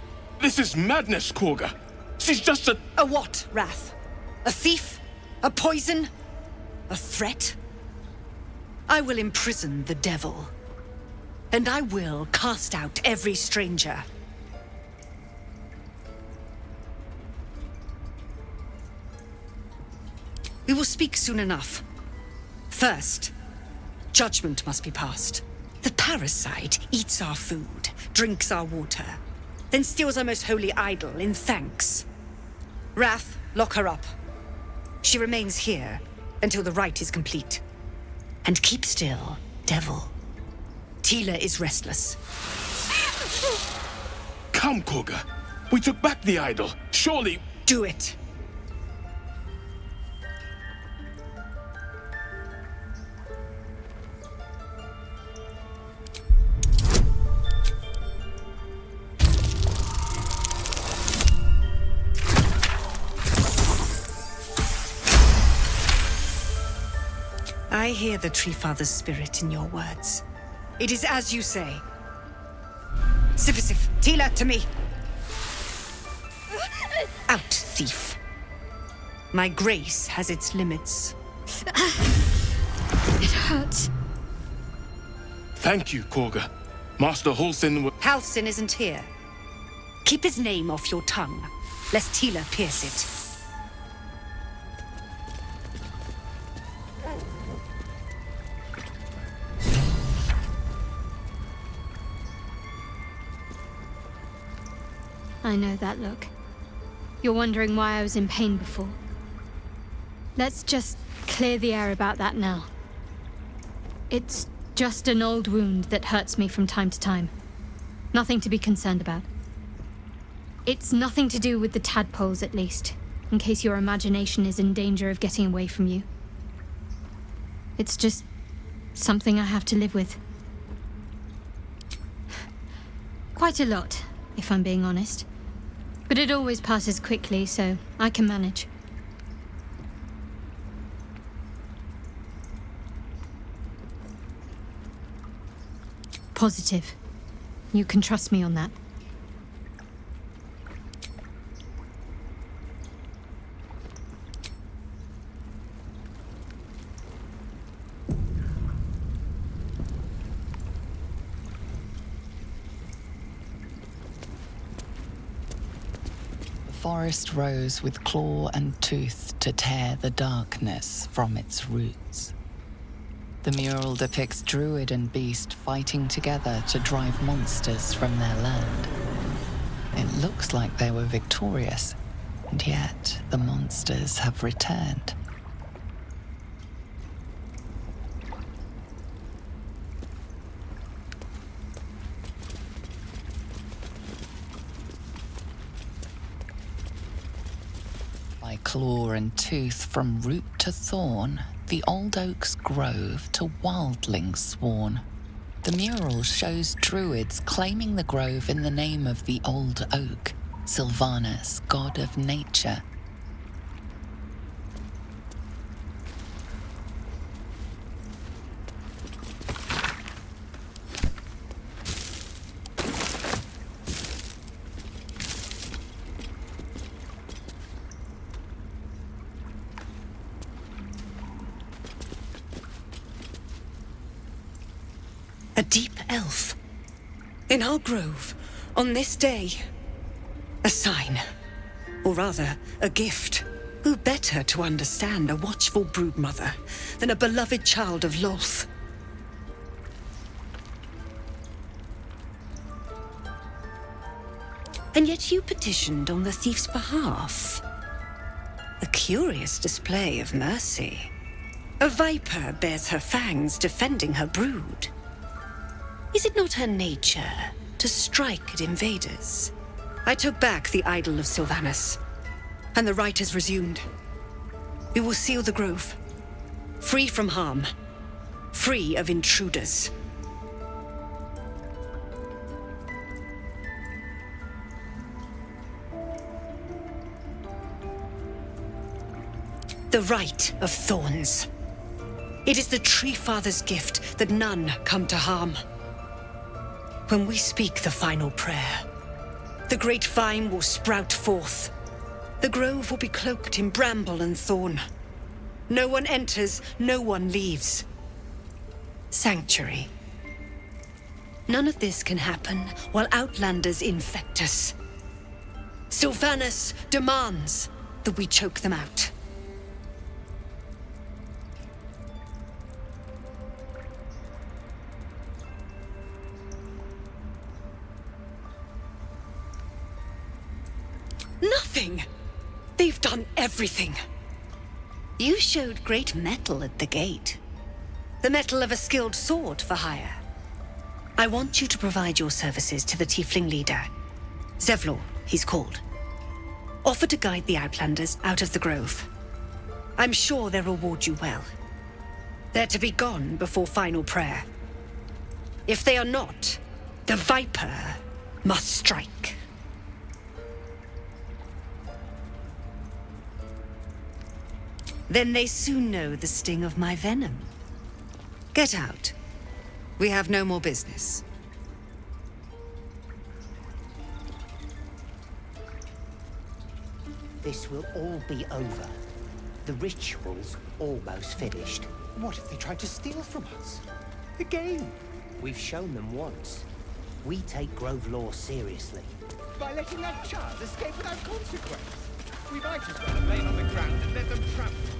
This is madness, Kagha. She's just a... A what, Wrath? A thief? A poison? A threat? I will imprison the devil. And I will cast out every stranger. We will speak soon enough. First, judgment must be passed. The parasite eats our food, drinks our water, then steals our most holy idol in thanks. Wrath, lock her up. She remains here until the rite is complete. And keep still, devil. Tila is restless. Come, Kagha. We took back the idol. Surely... Do it. I hear the Tree Father's spirit in your words. It is as you say. Sifisif, Tila, to me. Out, thief. My grace has its limits. It hurts. Thank you, Kagha. Master Halsin will... Halsin isn't here. Keep his name off your tongue, lest Tila pierce it. I know that look. You're wondering why I was in pain before. Let's just clear the air about that now. It's just an old wound that hurts me from time to time. Nothing to be concerned about. It's nothing to do with the tadpoles, at least, in case your imagination is in danger of getting away from you. It's just something I have to live with. Quite a lot, if I'm being honest. But it always passes quickly, so I can manage. Positive. You can trust me on that. The forest rose with claw and tooth to tear the darkness from its roots. The mural depicts Druid and Beast fighting together to drive monsters from their land. It looks like they were victorious, and yet the monsters have returned. By claw and tooth from root to thorn, the old oak's grove to wildlings sworn. The mural shows druids claiming the grove in the name of the old oak, Sylvanas, god of nature. A deep elf. In our grove, on this day. A sign. Or rather, a gift. Who better to understand a watchful broodmother than a beloved child of Loth? And yet you petitioned on the thief's behalf. A curious display of mercy. A viper bears her fangs defending her brood. Is it not her nature to strike at invaders? I took back the idol of Sylvanas, and the rite has resumed. We will seal the grove, free from harm, free of intruders. The Rite of Thorns. It is the Tree Father's gift that none come to harm. When we speak the final prayer, the great vine will sprout forth. The grove will be cloaked in bramble and thorn. No one enters, no one leaves. Sanctuary. None of this can happen while Outlanders infect us. Sylvanas demands that we choke them out. Nothing! They've done everything. You showed great mettle at the gate. The mettle of a skilled sword for hire. I want you to provide your services to the Tiefling leader. Zevlor, he's called. Offer to guide the Outlanders out of the grove. I'm sure they'll reward you well. They're to be gone before final prayer. If they are not, the Viper must strike. Then they soon know the sting of my venom. Get out. We have no more business. This will all be over. The ritual's almost finished. What if they tried to steal from us? Again? We've shown them once. We take Grove law seriously. By letting that child escape without consequence. We might as well have lain on the ground and let them trap him.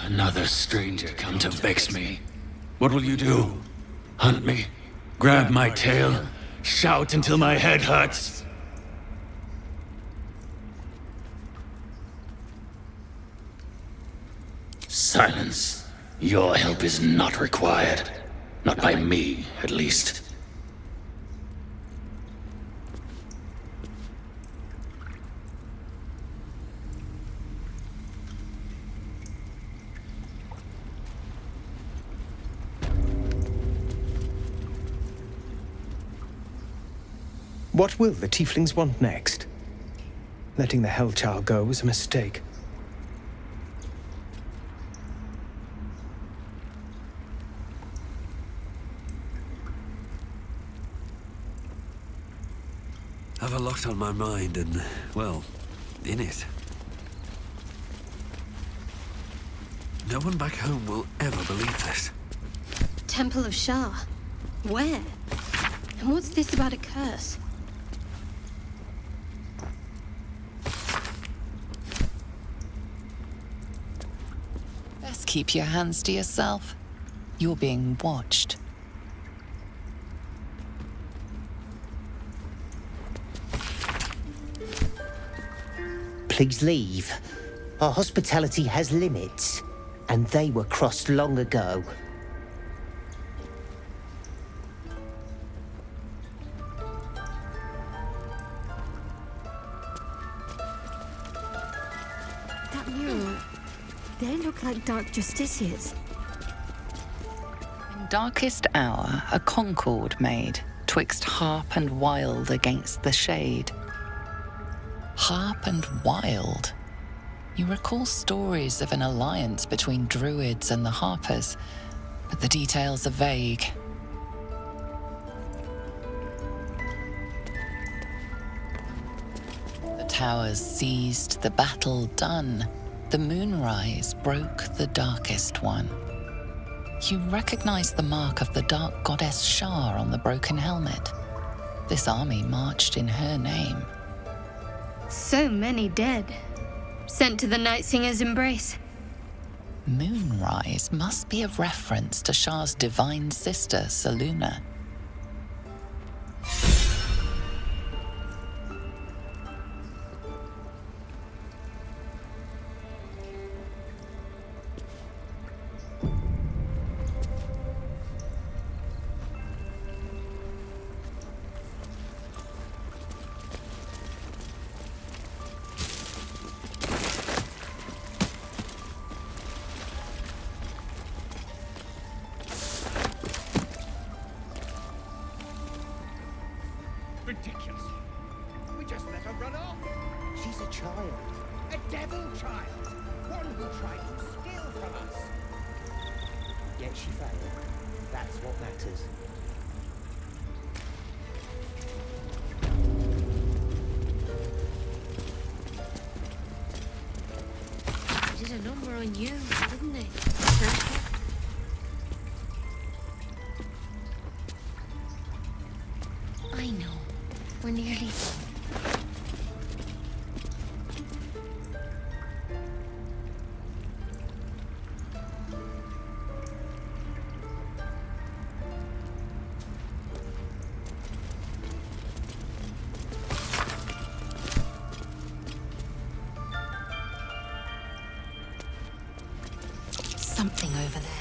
Another stranger come to vex me. What will you do? Hunt me? Grab my tail? Shout until my head hurts? Silence. Your help is not required. Not by me, at least. What will the Tieflings want next? Letting the Hellchild go was a mistake. Have a lot on my mind and, well, in it. No one back home will ever believe this. Temple of Shah. Where? And what's this about a curse? Best keep your hands to yourself. You're being watched. Please leave. Our hospitality has limits, and they were crossed long ago. That mural, they look like dark justiciars. In darkest hour, a concord made, twixt harp and wild against the shade. Harp and wild. You recall stories of an alliance between Druids and the Harpers, but the details are vague. The towers seized, the battle done. The moonrise broke the darkest one. You recognize the mark of the dark goddess Shah on the broken helmet. This army marched in her name. So many dead. Sent to the Night Singer's embrace. Moonrise must be a reference to Shah's divine sister, Saluna. Ridiculous. We just let her run off. She's a child. A devil child. One who tried to steal from us. Yet she failed. That's what matters. They did a number on you, didn't they? I know. We're nearly done. Something over there.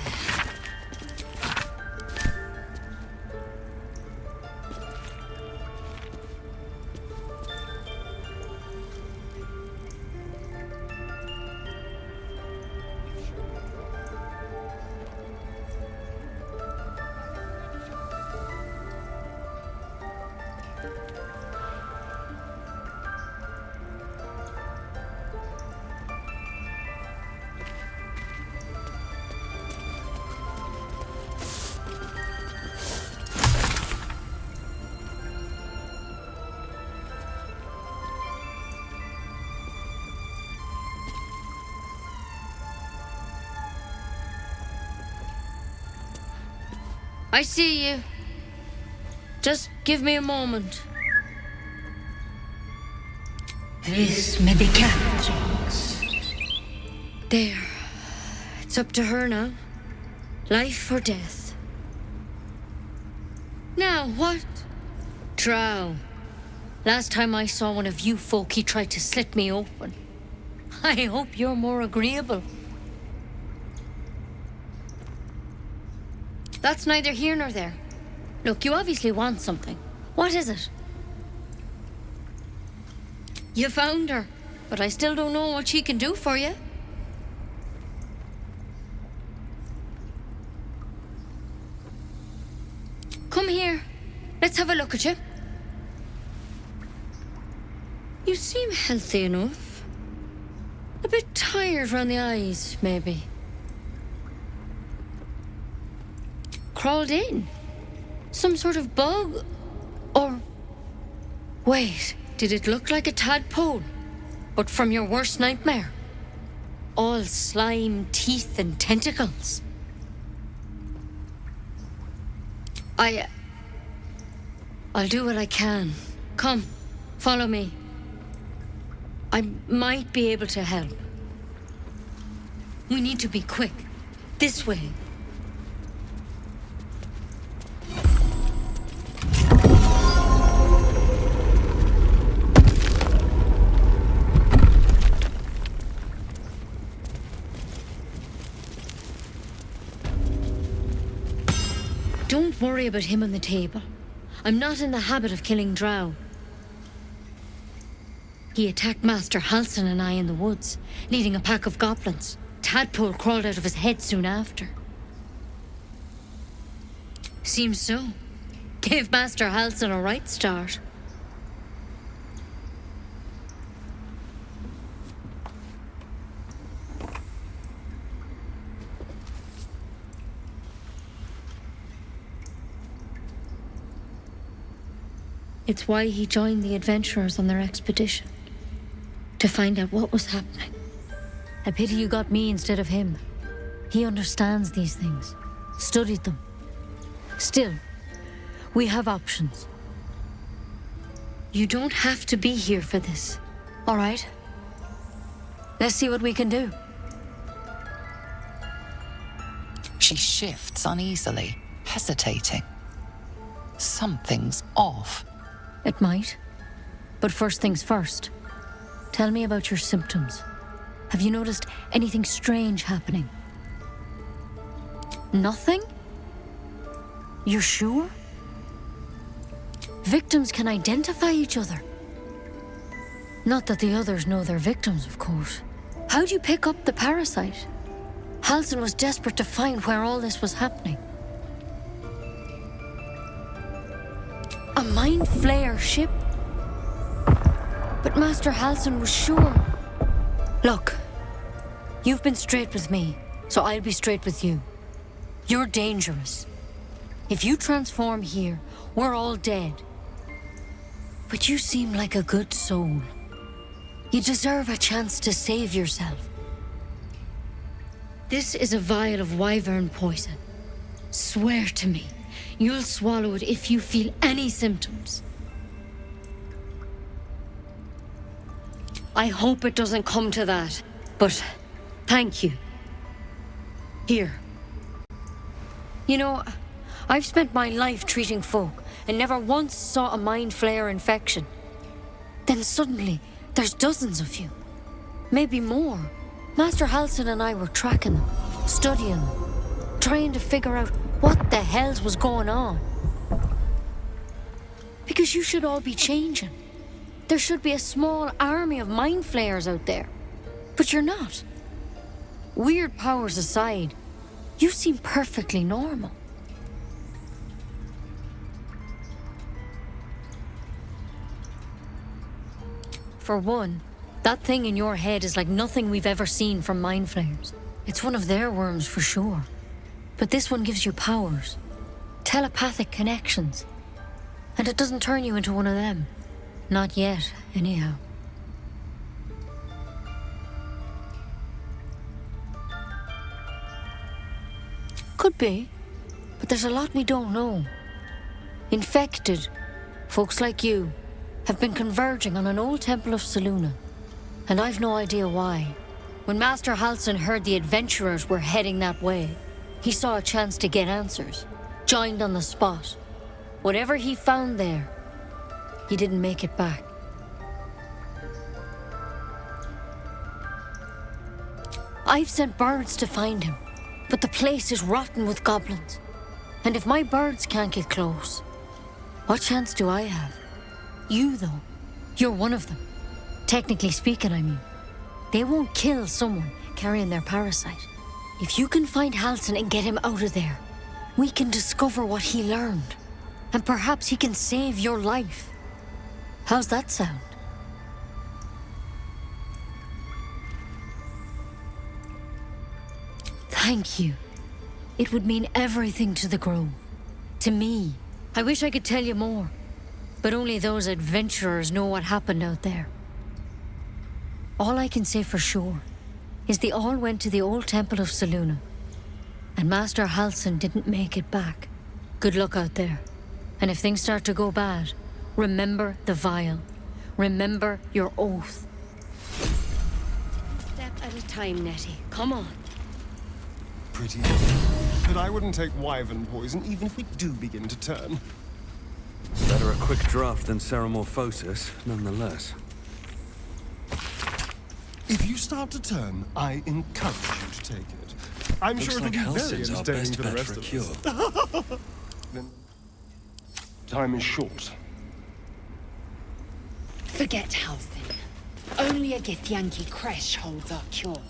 I see you. Just give me a moment. This medicatrix. There. It's up to her now. Life or death. Now, what? Drow. Last time I saw one of you folk, he tried to slit me open. I hope you're more agreeable. That's neither here nor there. Look, you obviously want something. What is it? You found her, but I still don't know what she can do for you. Come here. Let's have a look at you. You seem healthy enough. A bit tired round the eyes, maybe. Crawled in? Some sort of bug? Or Wait, did it look like a tadpole? But from your worst nightmare? All slime, teeth, and tentacles. I'll do what I can. Come, follow me. I might be able to help. We need to be quick. This way. Don't worry about him on the table. I'm not in the habit of killing Drow. He attacked Master Halsin and I in the woods, leading a pack of goblins. Tadpole crawled out of his head soon after. Seems so. Gave Master Halsin a right start. It's why he joined the adventurers on their expedition. To find out what was happening. I pity you got me instead of him. He understands these things. Studied them. Still, we have options. You don't have to be here for this, all right? Let's see what we can do. She shifts uneasily, hesitating. Something's off. It might. But first things first. Tell me about your symptoms. Have you noticed anything strange happening? Nothing? You're sure? Victims can identify each other. Not that the others know they're victims, of course. How'd you pick up the parasite? Halsin was desperate to find where all this was happening. A Mind Flayer ship? But Master Halsin was sure. Look, you've been straight with me, so I'll be straight with you. You're dangerous. If you transform here, we're all dead. But you seem like a good soul. You deserve a chance to save yourself. This is a vial of wyvern poison. Swear to me, you'll swallow it if you feel any symptoms. I hope it doesn't come to that, but thank you. Here. You know, I've spent my life treating folk and never once saw a Mind Flayer infection. Then suddenly, there's dozens of you. Maybe more. Master Halsin and I were tracking them, studying them, trying to figure out what the hells was going on. Because you should all be changing. There should be a small army of Mind Flayers out there. But you're not. Weird powers aside, you seem perfectly normal. For one, that thing in your head is like nothing we've ever seen from Mind Flayers. It's one of their worms for sure. But this one gives you powers. Telepathic connections. And it doesn't turn you into one of them. Not yet, anyhow. Could be. But there's a lot we don't know. Infected, folks like you, have been converging on an old temple of Selûne. And I've no idea why. When Master Halsin heard the adventurers were heading that way, he saw a chance to get answers. Joined on the spot. Whatever he found there, he didn't make it back. I've sent birds to find him, but the place is rotten with goblins. And if my birds can't get close, what chance do I have? You, though, you're one of them. Technically speaking, I mean. They won't kill someone carrying their parasite. If you can find Halsin and get him out of there, we can discover what he learned. And perhaps he can save your life. How's that sound? Thank you. It would mean everything to the Grove. To me. I wish I could tell you more. but only those adventurers know what happened out there. All I can say for sure is they all went to the old temple of Selûne, and Master Halsin didn't make it back. Good luck out there. And if things start to go bad, remember the vial. Remember your oath. Step at a time, Nettie. Come on. Pretty. But I wouldn't take wyvern poison even if we do begin to turn. Better a quick draft than Ceramorphosis, nonetheless. If you start to turn, I encourage you to take it. I'm Looks sure like it'll be very Halsin's our entertaining best for the bet rest for a of cure. us. Then, time is short. Forget Halsin. Only a Githyanki Kresh holds our cure.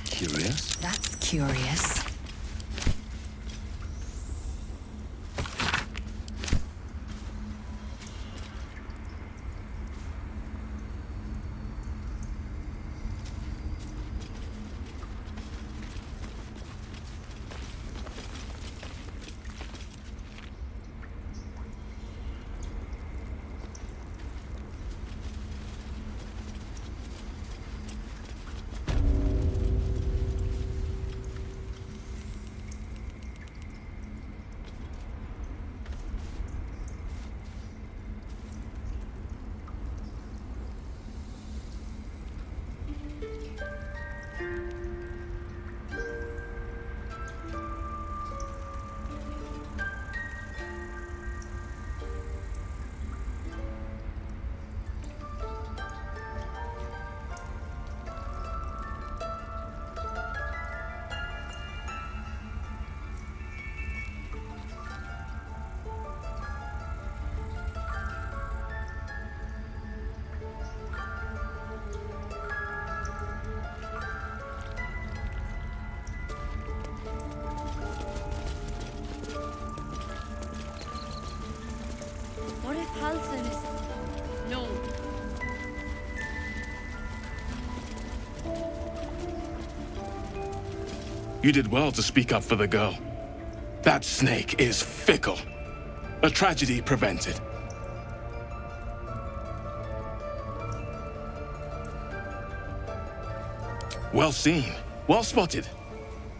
Curious. That's curious. What if Halsin is... No. You did well to speak up for the girl. That snake is fickle. A tragedy prevented. Well seen. Well spotted.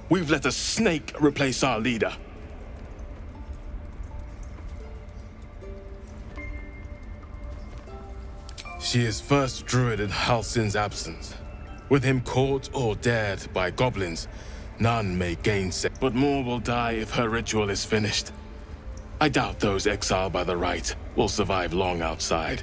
We've let a snake replace our leader. She is first Druid in Halsin's absence. With him caught or dared by goblins, none may gainsay. But more will die if her ritual is finished. I doubt those exiled by the right will survive long outside.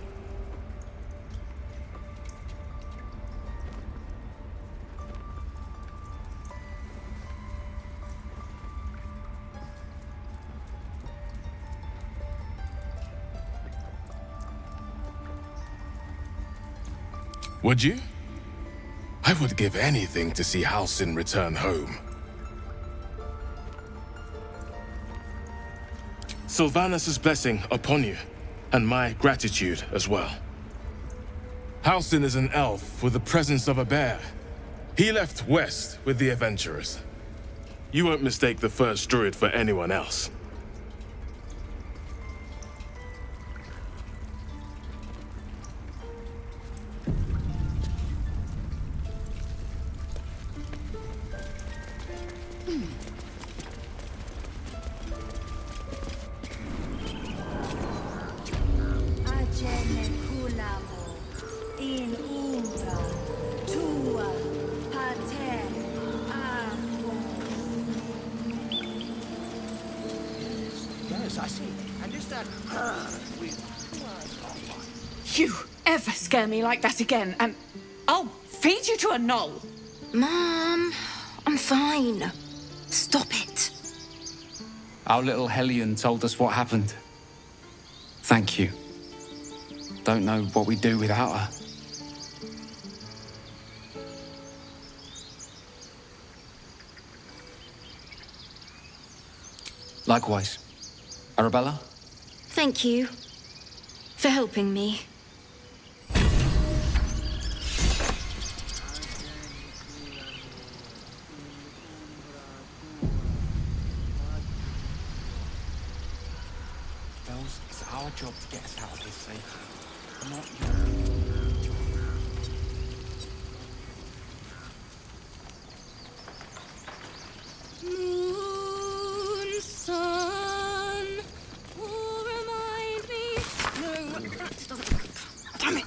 Would you? I would give anything to see Halsin return home. Sylvanus' blessing upon you, and my gratitude as well. Halsin is an elf with the presence of a bear. He left west with the adventurers. You won't mistake the first Druid for anyone else. You ever scare me like that again, and I'll feed you to a knoll. Mom, I'm fine. Stop it. Our little Hellion told us what happened. Thank you. Don't know what we'd do without her. Likewise. Arabella? Thank you for helping me. Bells, it's our job to get us out of here safely. Not yours. Moon, sun, will remind me. No, it doesn't work. Damn it!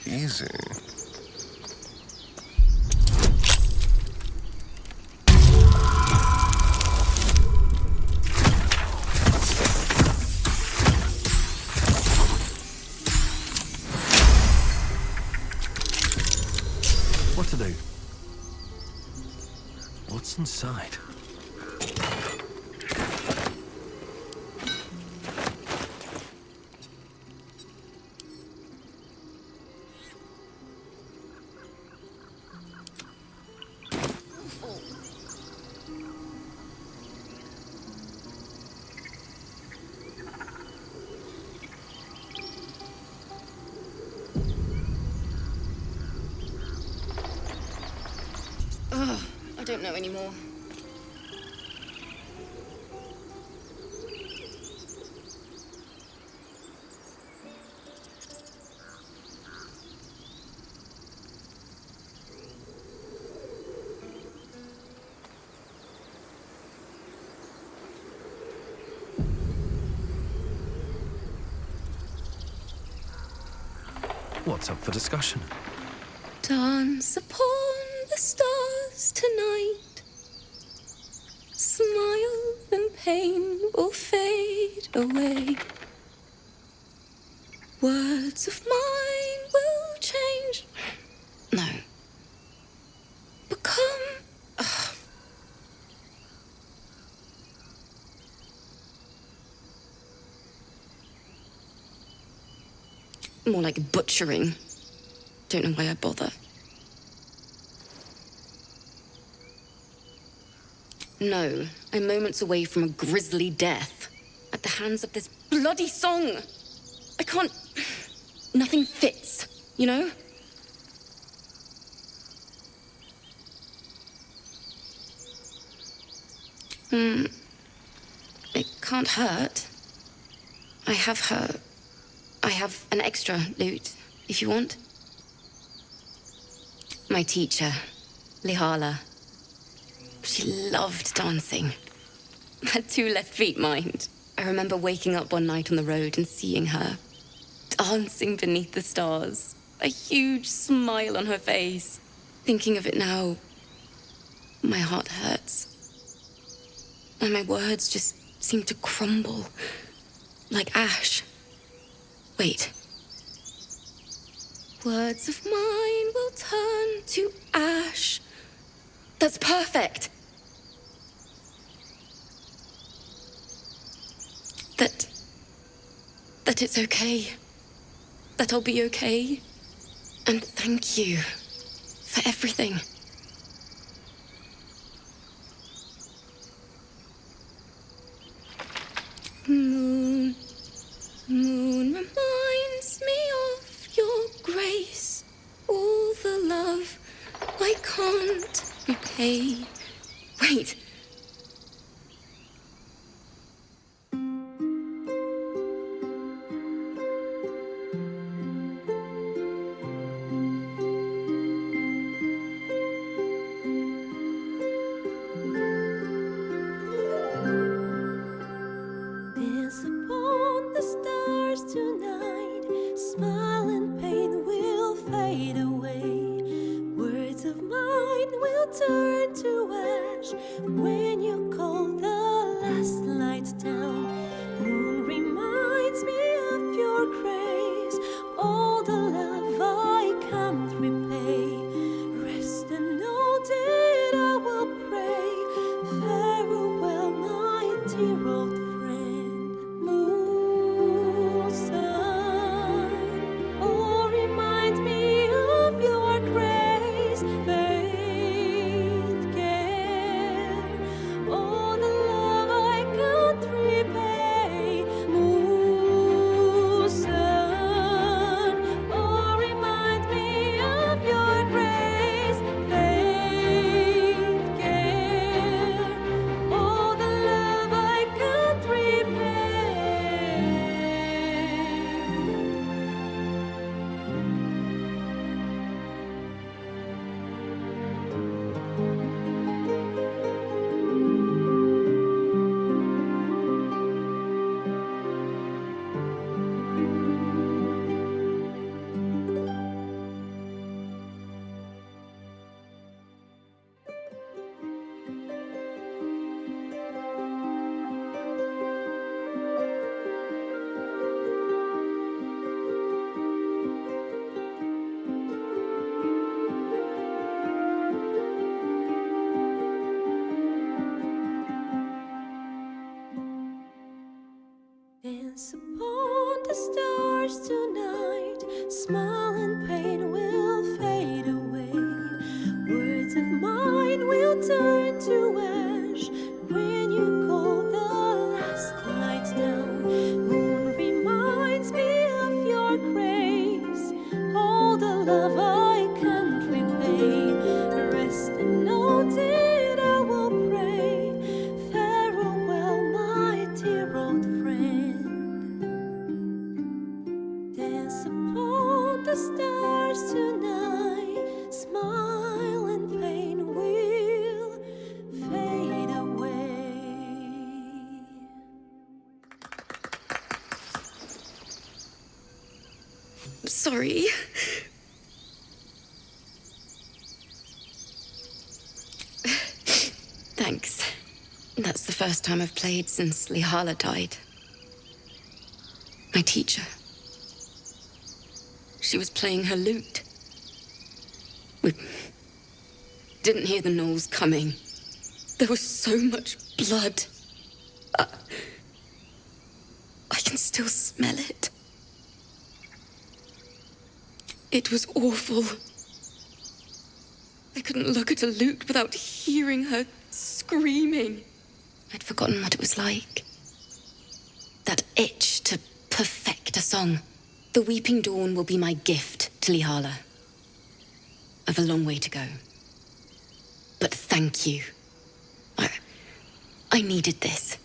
Easy. What to do? What's inside? Ugh, I don't know anymore. What's up for discussion? Dance upon the stars tonight. Smile and pain will fade away. Words of mine will change. No. Become. Ugh. More like butchering. Don't know why I bother. No, I'm moments away from a grisly death. At the hands of this bloody song. I can't. Nothing fits, you know? It can't hurt. I have an extra loot, if you want. My teacher, Lihala. She loved dancing. Had 2 left feet, mind. I remember waking up one night on the road and seeing her, dancing beneath the stars, a huge smile on her face. Thinking of it now, my heart hurts. And my words just seem to crumble, like ash. Wait. Words of mine will turn to ash. That's perfect. That it's okay. That I'll be okay. And thank you for everything. Moon, moon reminds me of your grace. All the love I can't repay. Wait. Dance upon the stars tonight. Smile and pain will fade away. Words of mine will turn to ash when you call them. smile and pain will fade away. Words of mine will turn to ash when you call the last lights down. Moon reminds me of your grace, all the love I can't repay. Rest and note it, I will pray. Farewell, my dear old friend. Dance upon the stars tonight. Smile and pain will fade away. Sorry. Thanks. That's the first time I've played since Lihala died. My teacher. She was playing her lute. We didn't hear the gnolls coming. There was so much blood. I can still smell it. It was awful. I couldn't look at a lute without hearing her screaming. I'd forgotten what it was like. That itch to perfect a song. The Weeping Dawn will be my gift to Lihala. I've a long way to go. But thank you. I needed this.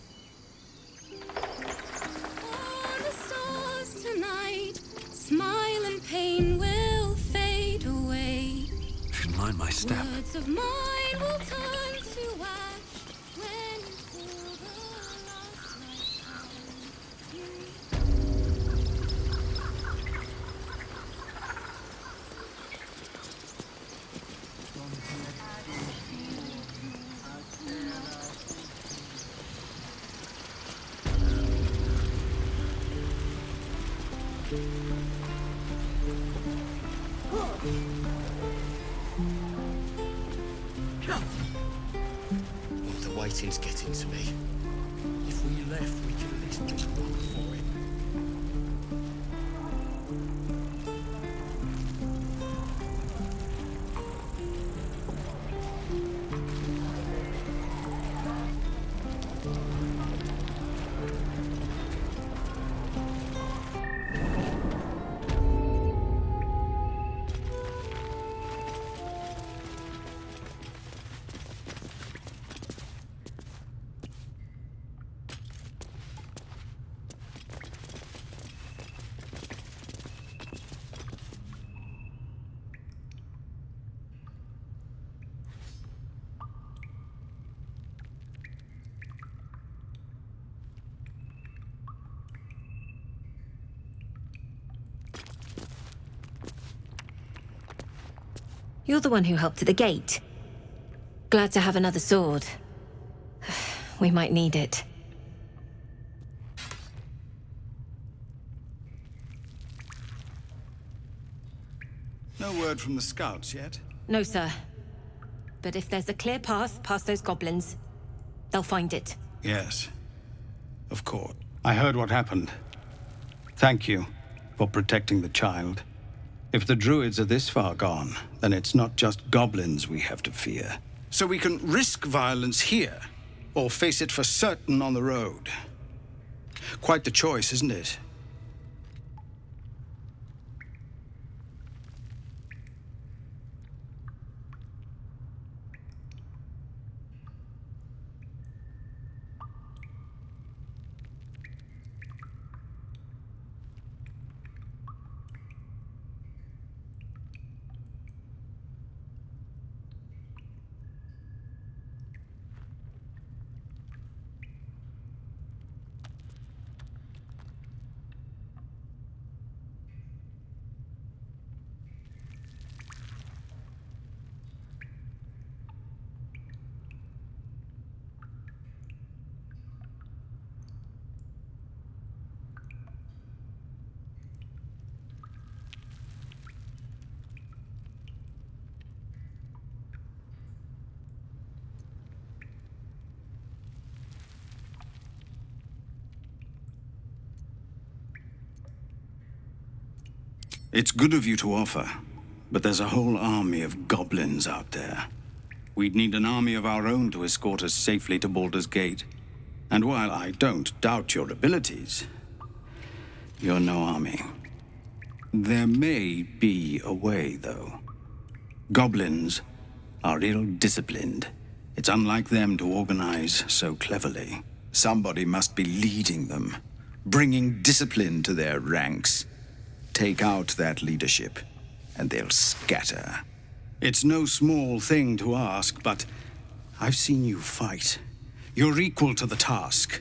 On the stars tonight, smile and pain will fade away. Should mind my step. Words of mine will turn to ash when you call the last light The waiting's getting to me. If we left, we could at least just run for it. You're the one who helped at the gate. Glad to have another sword. We might need it. No word from the scouts yet? No, sir. But if there's a clear path past those goblins, they'll find it. Yes. Of course. I heard what happened. Thank you for protecting the child. If the Druids are this far gone, then it's not just goblins we have to fear. So we can risk violence here, or face it for certain on the road. Quite the choice, isn't it? It's good of you to offer, but there's a whole army of goblins out there. We'd need an army of our own to escort us safely to Baldur's Gate. And while I don't doubt your abilities, you're no army. There may be a way, though. Goblins are ill-disciplined. It's unlike them to organize so cleverly. Somebody must be leading them, bringing discipline to their ranks. Take out that leadership, and they'll scatter. It's no small thing to ask, but I've seen you fight. You're equal to the task.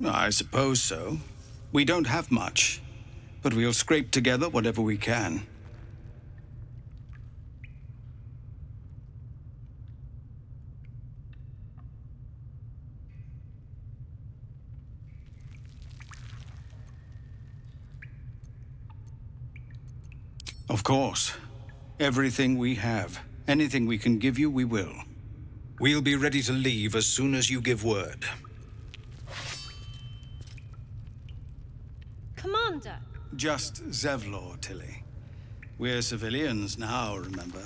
I suppose so. We don't have much, but we'll scrape together whatever we can. Of course. Everything we have. Anything we can give you, we will. We'll be ready to leave as soon as you give word. Commander! Just Zevlor, Tilly. We're civilians now, remember?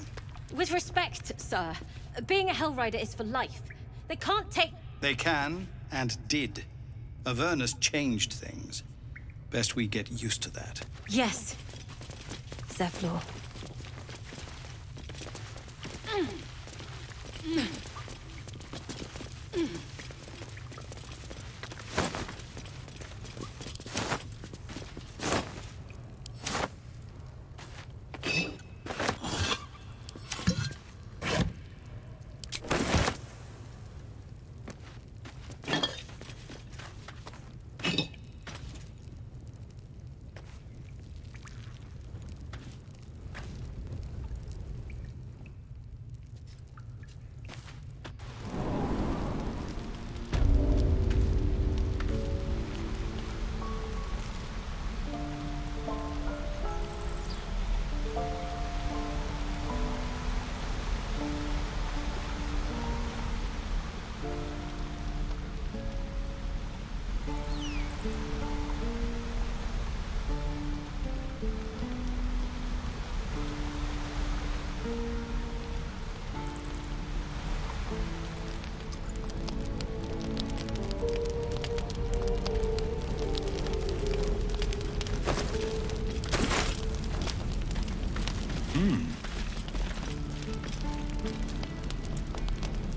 With respect, sir, being a Hellrider is for life. They can't take... They can, and did. Avernus changed things. Best we get used to that. Yes. Zevlor.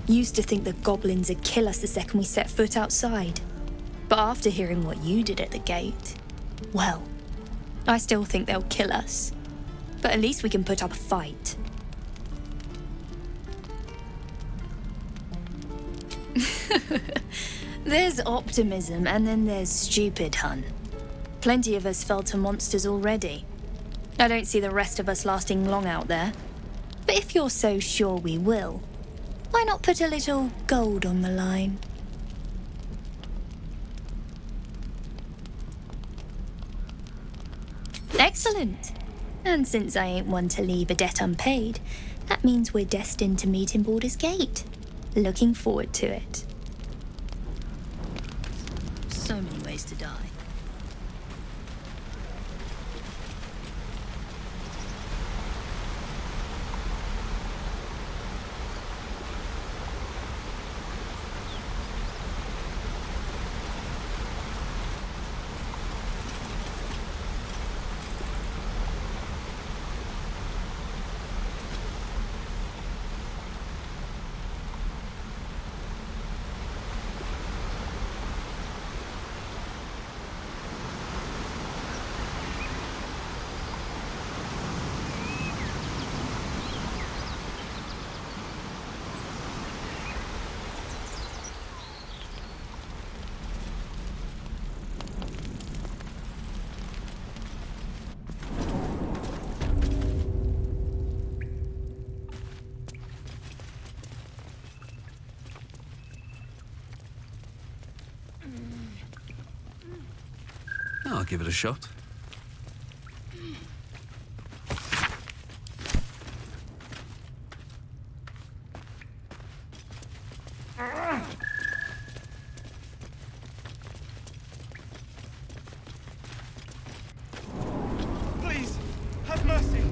Used to think the goblins would kill us the second we set foot outside. But after hearing what you did at the gate, well, I still think they'll kill us. But at least we can put up a fight. There's optimism and then there's stupid, hun. Plenty of us fell to monsters already. I don't see the rest of us lasting long out there. But if you're so sure we will, why not put a little gold on the line? Excellent. And since I ain't one to leave a debt unpaid, that means we're destined to meet in Baldur's Gate. Looking forward to it. So many ways to die. I'll give it a shot. Please, have mercy.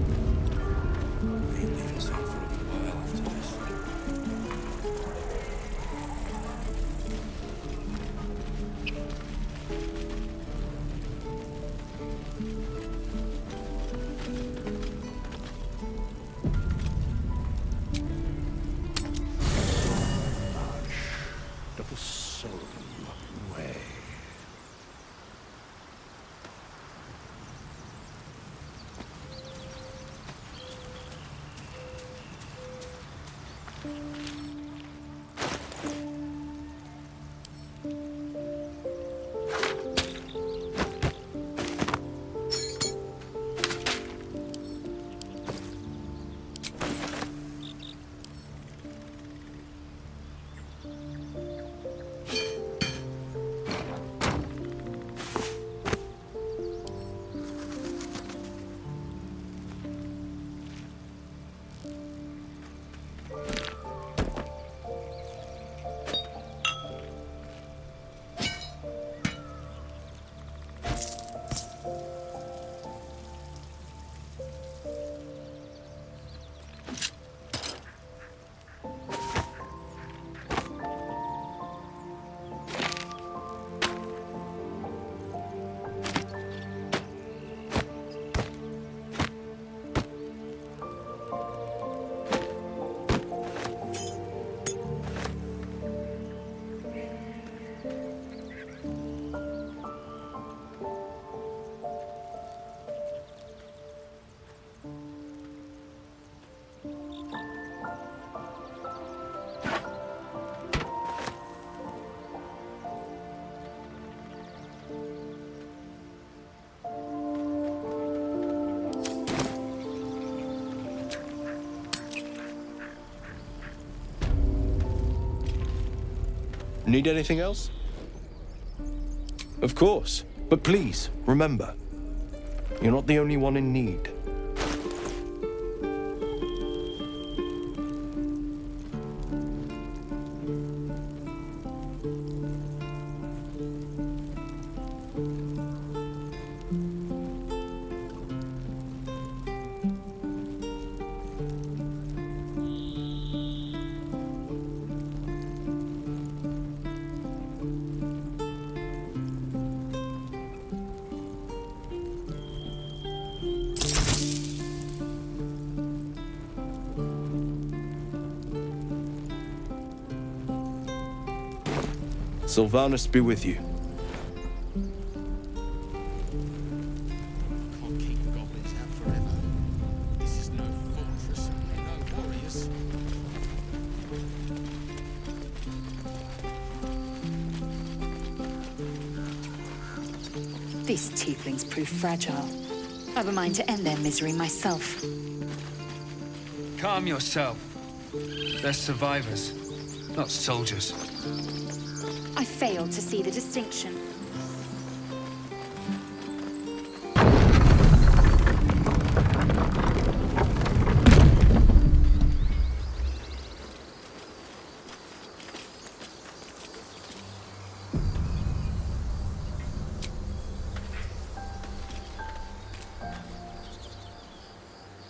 Need anything else? Of course. But please, remember, you're not the only one in need. Sylvanus be with you. Can't keep the goblins out forever. This is no fortress, no warriors. These tieflings prove fragile. I've a mind to end their misery myself. Calm yourself. They're survivors, not soldiers. I fail to see the distinction.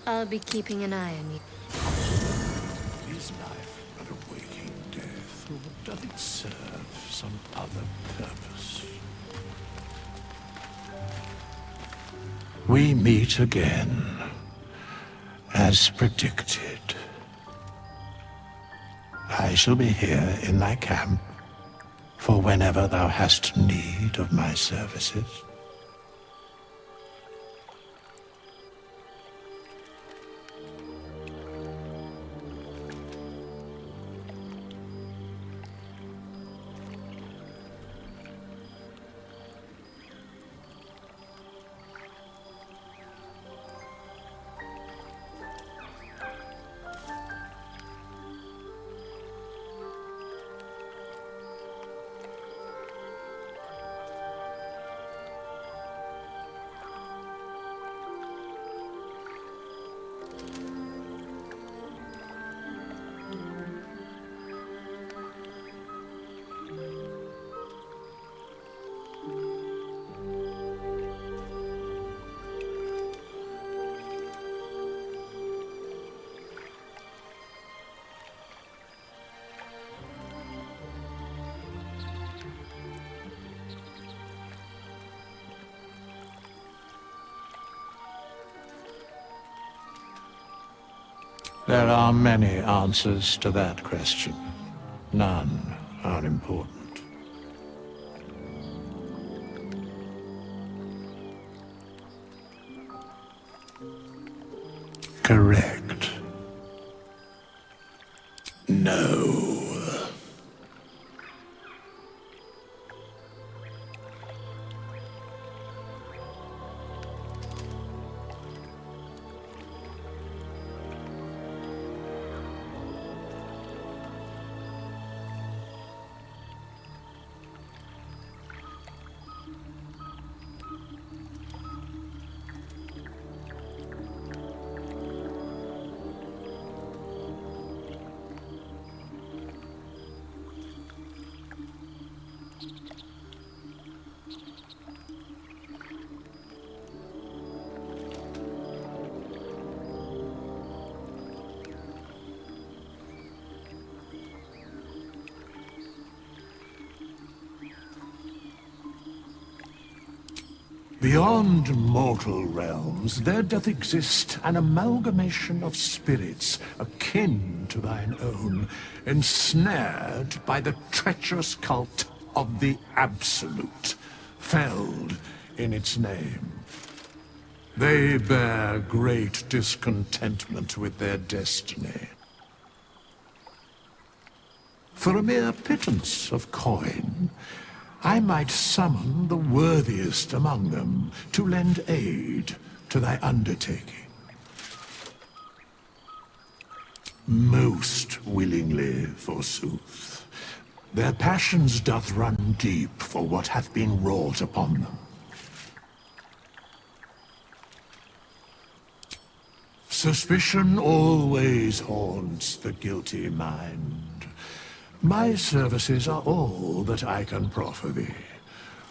I'll be keeping an eye on you. Is life but a waking death, or does it serve some other purpose? We meet again, as predicted. I shall be here in thy camp, for whenever thou hast need of my services. There are many answers to that question. None are important. Correct. No. Beyond mortal realms, there doth exist an amalgamation of spirits akin to thine own, ensnared by the treacherous cult of the Absolute, felled in its name. They bear great discontentment with their destiny. For a mere pittance of coin, I might summon the worthiest among them to lend aid to thy undertaking. Most willingly, forsooth. Their passions doth run deep for what hath been wrought upon them. Suspicion always haunts the guilty mind. My services are all that I can proffer thee.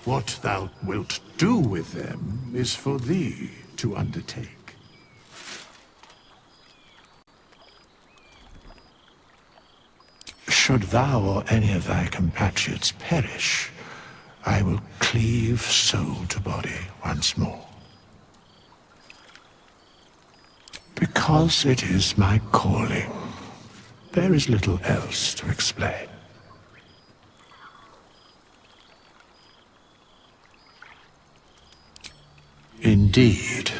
What thou wilt do with them is for thee to undertake. Should thou or any of thy compatriots perish, I will cleave soul to body once more. Because it is my calling. There is little else to explain. Indeed.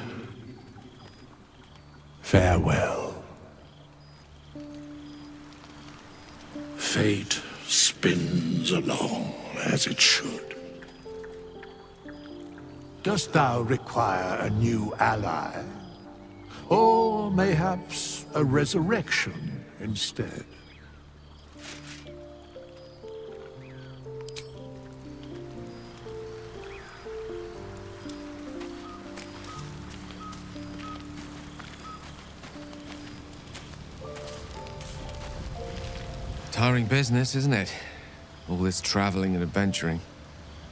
Farewell. Fate spins along as it should. Dost thou require a new ally? Or mayhaps a resurrection instead? Tiring business, isn't it? All this traveling and adventuring.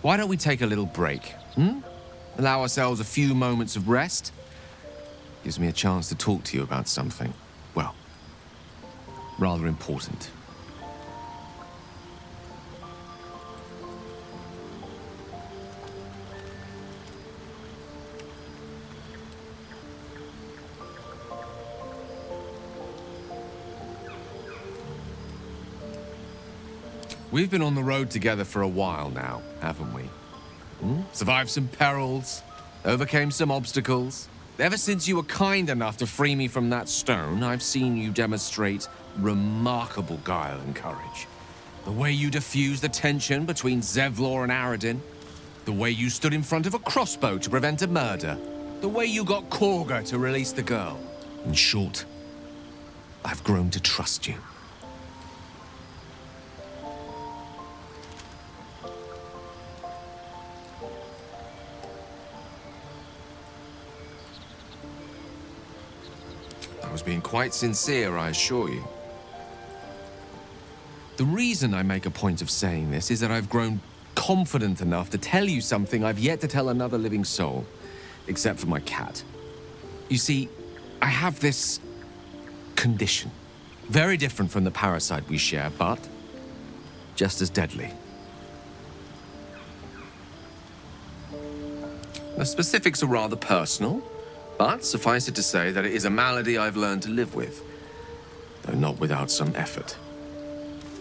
Why don't we take a little break, Allow ourselves a few moments of rest? Gives me a chance to talk to you about something, well, rather important. We've been on the road together for a while now, haven't we? Survived some perils, overcame some obstacles. Ever since you were kind enough to free me from that stone, I've seen you demonstrate remarkable guile and courage. The way you diffused the tension between Zevlor and Aradin. The way you stood in front of a crossbow to prevent a murder. The way you got Kagha to release the girl. In short, I've grown to trust you. I was being quite sincere, I assure you. The reason I make a point of saying this is that I've grown confident enough to tell you something I've yet to tell another living soul, except for my cat. You see, I have this condition. Very different from the parasite we share, but just as deadly. The specifics are rather personal, but suffice it to say that it is a malady I've learned to live with. though not without some effort.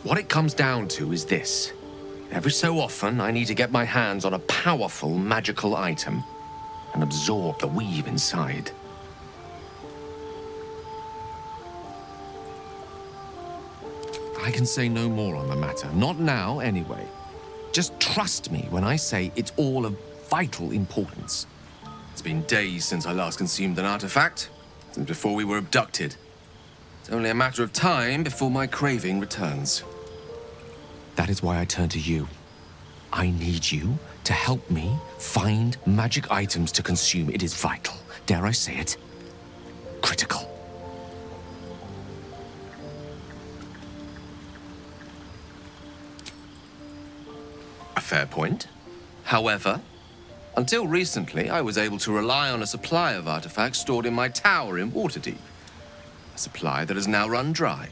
What it comes down to is this. Every so often, I need to get my hands on a powerful magical item and absorb the weave inside. I can say no more on the matter. Not now, anyway. Just trust me when I say it's all of vital importance. It's been days since I last consumed an artifact, since before we were abducted. It's only a matter of time before my craving returns. That is why I turn to you. I need you to help me find magic items to consume. It is vital. Dare I say it? Critical. A fair point. However, until recently, I was able to rely on a supply of artifacts stored in my tower in Waterdeep. A supply that has now run dry.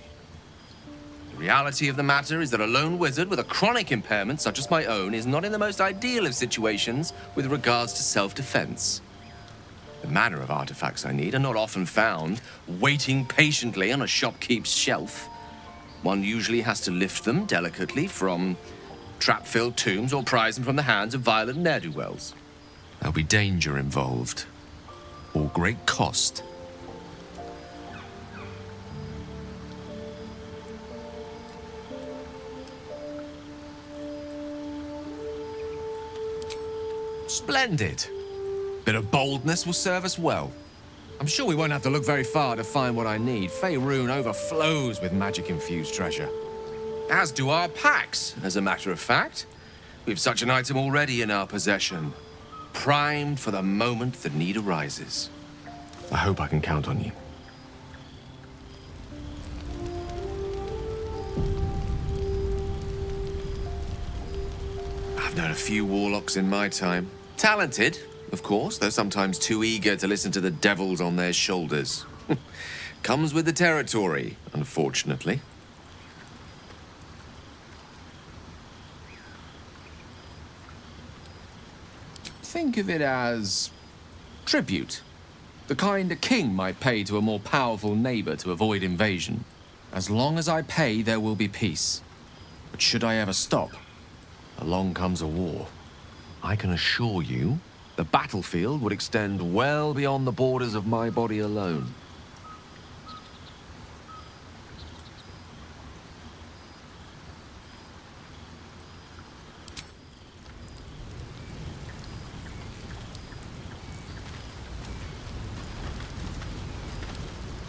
The reality of the matter is that a lone wizard with a chronic impairment such as my own is not in the most ideal of situations with regards to self-defense. The manner of artifacts I need are not often found waiting patiently on a shopkeep's shelf. One usually has to lift them delicately from trap-filled tombs or prize them from the hands of violent ne'er-do-wells. There'll be danger involved, or great cost. Splendid. Bit of boldness will serve us well. I'm sure we won't have to look very far to find what I need. Faerun overflows with magic-infused treasure. As do our packs, as a matter of fact. We've such an item already in our possession. Primed for the moment the need arises. I hope I can count on you. I've known a few warlocks in my time. Talented, of course, though sometimes too eager to listen to the devils on their shoulders. Comes with the territory, unfortunately. Think of it as tribute. The kind a king might pay to a more powerful neighbor to avoid invasion. As long as I pay, there will be peace. But should I ever stop, along comes a war. I can assure you, the battlefield would extend well beyond the borders of my body alone.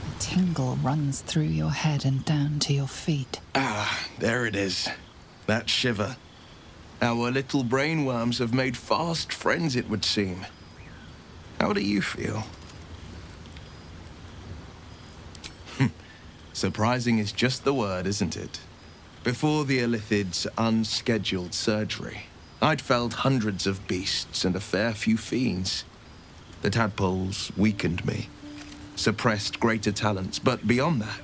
A tingle runs through your head and down to your feet. Ah, there it is. That shiver. Our little brainworms have made fast friends, it would seem. How do you feel? Surprising is just the word, isn't it? Before the Illithid's unscheduled surgery, I'd felled hundreds of beasts and a fair few fiends. The tadpoles weakened me, suppressed greater talents, but beyond that,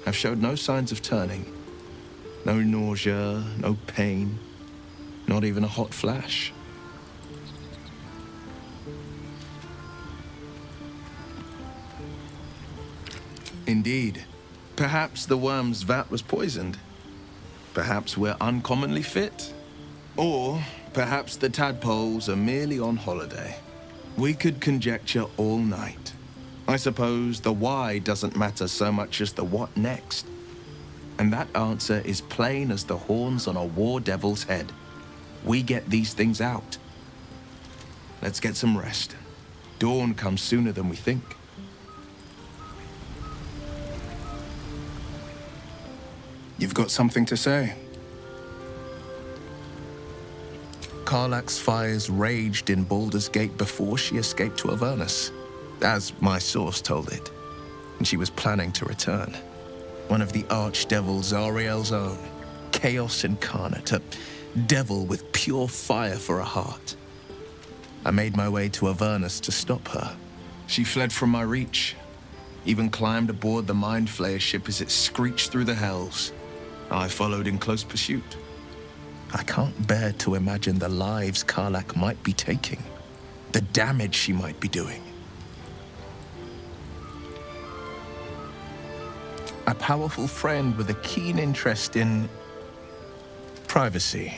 I've showed no signs of turning. No nausea, no pain. Not even a hot flash. Indeed. Perhaps the worm's vat was poisoned. Perhaps we're uncommonly fit. Or perhaps the tadpoles are merely on holiday. We could conjecture all night. I suppose the why doesn't matter so much as the what next. And that answer is plain as the horns on a war devil's head. We get these things out. Let's get some rest. Dawn comes sooner than we think. You've got something to say? Karlach's fires raged in Baldur's Gate before she escaped to Avernus, as my source told it. And she was planning to return. One of the archdevils Zariel's own, chaos incarnate, a devil with pure fire for a heart. I made my way to Avernus to stop her. She fled from my reach, even climbed aboard the Mind Flayer ship as it screeched through the hells. I followed in close pursuit. I can't bear to imagine the lives Karlach might be taking, the damage she might be doing. A powerful friend with a keen interest in privacy.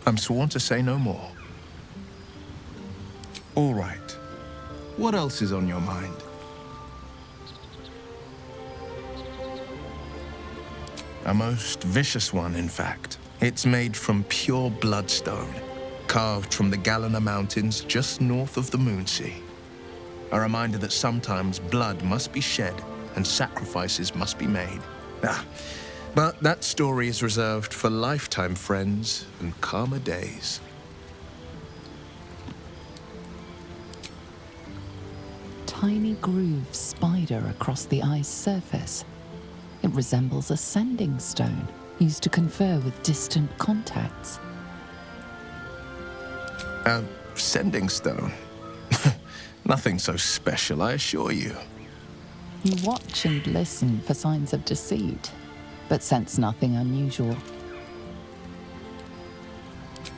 I'm sworn to say no more. All right. What else is on your mind? A most vicious one, in fact. It's made from pure bloodstone, carved from the Galena Mountains just north of the Moonsea. A reminder that sometimes blood must be shed and sacrifices must be made. But that story is reserved for lifetime friends and calmer days. Tiny grooves spider across the eye's surface. It resembles a sending stone used to confer with distant contacts. A sending stone? Nothing so special, I assure you. You watch and listen for signs of deceit, but sense nothing unusual.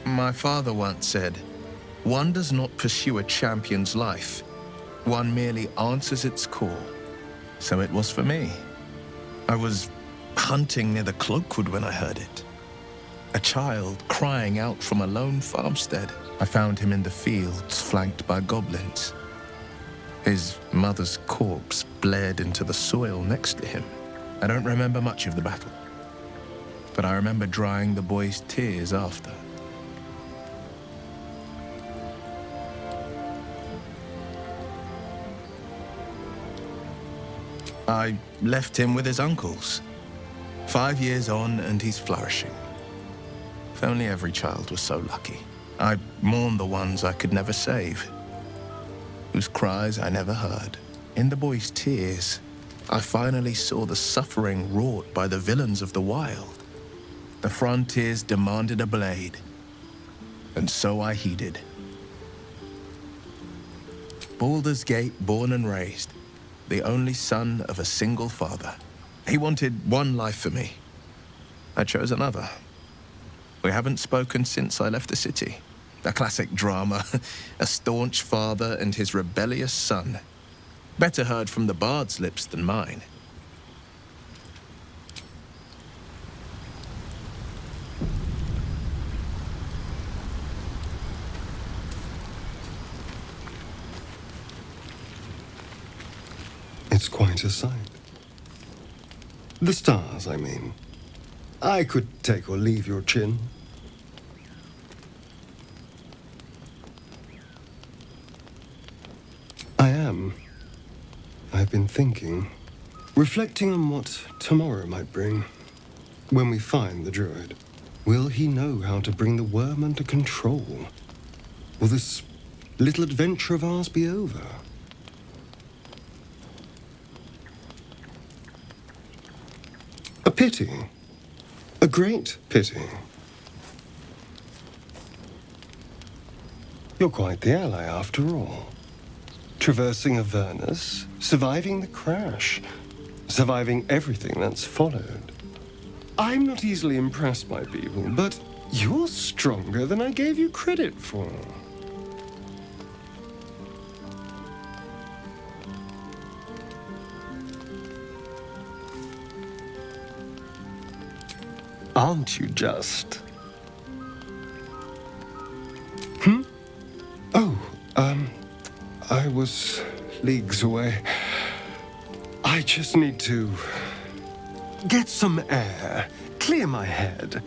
My father once said, "One does not pursue a champion's life. One merely answers its call." So it was for me. I was hunting near the Cloakwood when I heard it. A child crying out from a lone farmstead. I found him in the fields, flanked by goblins. His mother's corpse blared into the soil next to him. I don't remember much of the battle, but I remember drying the boy's tears after. I left him with his uncles. 5 years on, and he's flourishing. If only every child was so lucky. I mourn the ones I could never save, whose cries I never heard. In the boy's tears, I finally saw the suffering wrought by the villains of the wild. The frontiers demanded a blade, and so I heeded. Baldur's Gate, born and raised, the only son of a single father. He wanted one life for me. I chose another. We haven't spoken since I left the city. A classic drama, a staunch father and his rebellious son. Better heard from the bard's lips than mine. It's quite a sight. The stars, I mean. I could take or leave your chin. I've been thinking, reflecting on what tomorrow might bring. When we find the Druid, will he know how to bring the worm under control? Will this little adventure of ours be over? A pity. A great pity. You're quite the ally after all. Traversing Avernus, surviving the crash, surviving everything that's followed. I'm not easily impressed by people, but you're stronger than I gave you credit for. Aren't you just? I was leagues away. I just need to get some air, clear my head.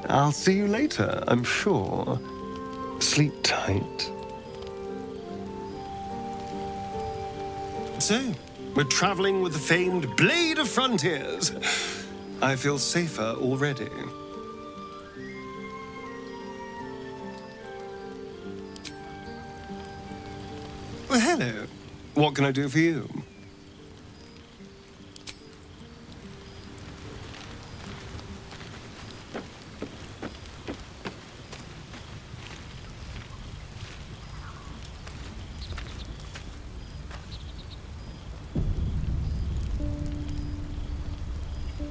I'll see you later, I'm sure. Sleep tight. So, we're traveling with the famed Blade of Frontiers. I feel safer already. Well, hello. What can I do for you?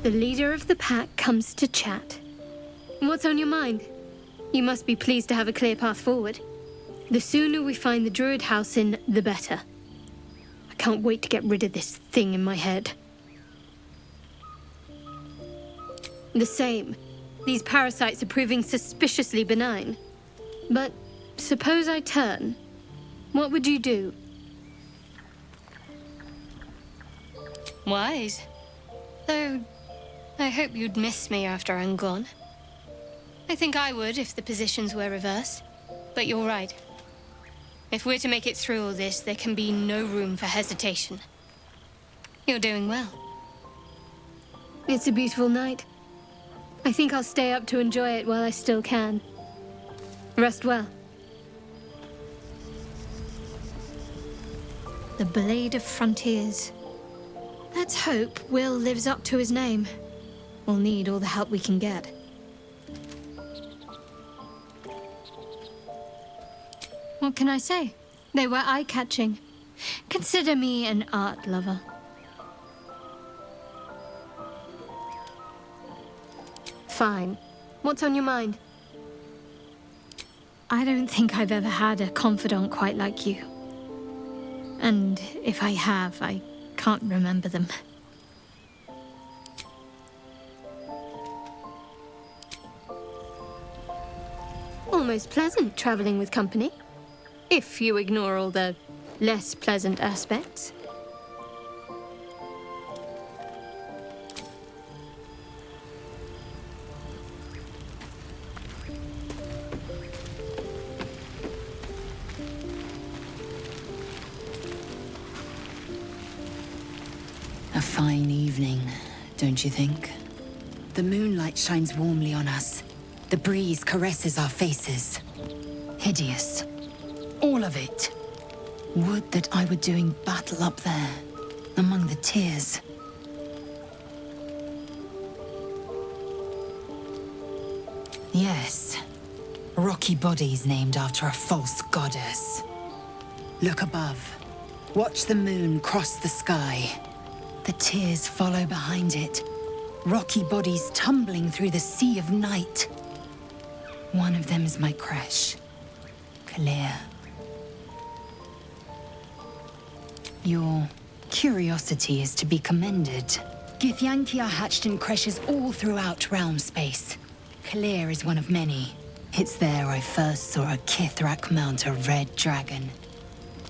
The leader of the pack comes to chat. What's on your mind? You must be pleased to have a clear path forward. The sooner we find the Druid house in, the better. I can't wait to get rid of this thing in my head. The same. These parasites are proving suspiciously benign. But suppose I turn. What would you do? Wise. Though, I hope you'd miss me after I'm gone. I think I would if the positions were reversed. But you're right. If we're to make it through all this, there can be no room for hesitation. You're doing well. It's a beautiful night. I think I'll stay up to enjoy it while I still can. Rest well. The Blade of Frontiers. Let's hope Wyll lives up to his name. We'll need all the help we can get. What can I say? They were eye-catching. Consider me an art lover. Fine. What's on your mind? I don't think I've ever had a confidant quite like you. And if I have, I can't remember them. Almost pleasant traveling with company. If you ignore all the less pleasant aspects. A fine evening, don't you think? The moonlight shines warmly on us. The breeze caresses our faces. Hideous. All of it. Would that I were doing battle up there, among the tears. Yes. Rocky bodies named after a false goddess. Look above. Watch the moon cross the sky. The tears follow behind it. Rocky bodies tumbling through the sea of night. One of them is my creche. Clear. Your curiosity is to be commended. Githyanki are hatched in creches all throughout realm space. Clear is one of many. It's there I first saw a Kithrak mount a red dragon.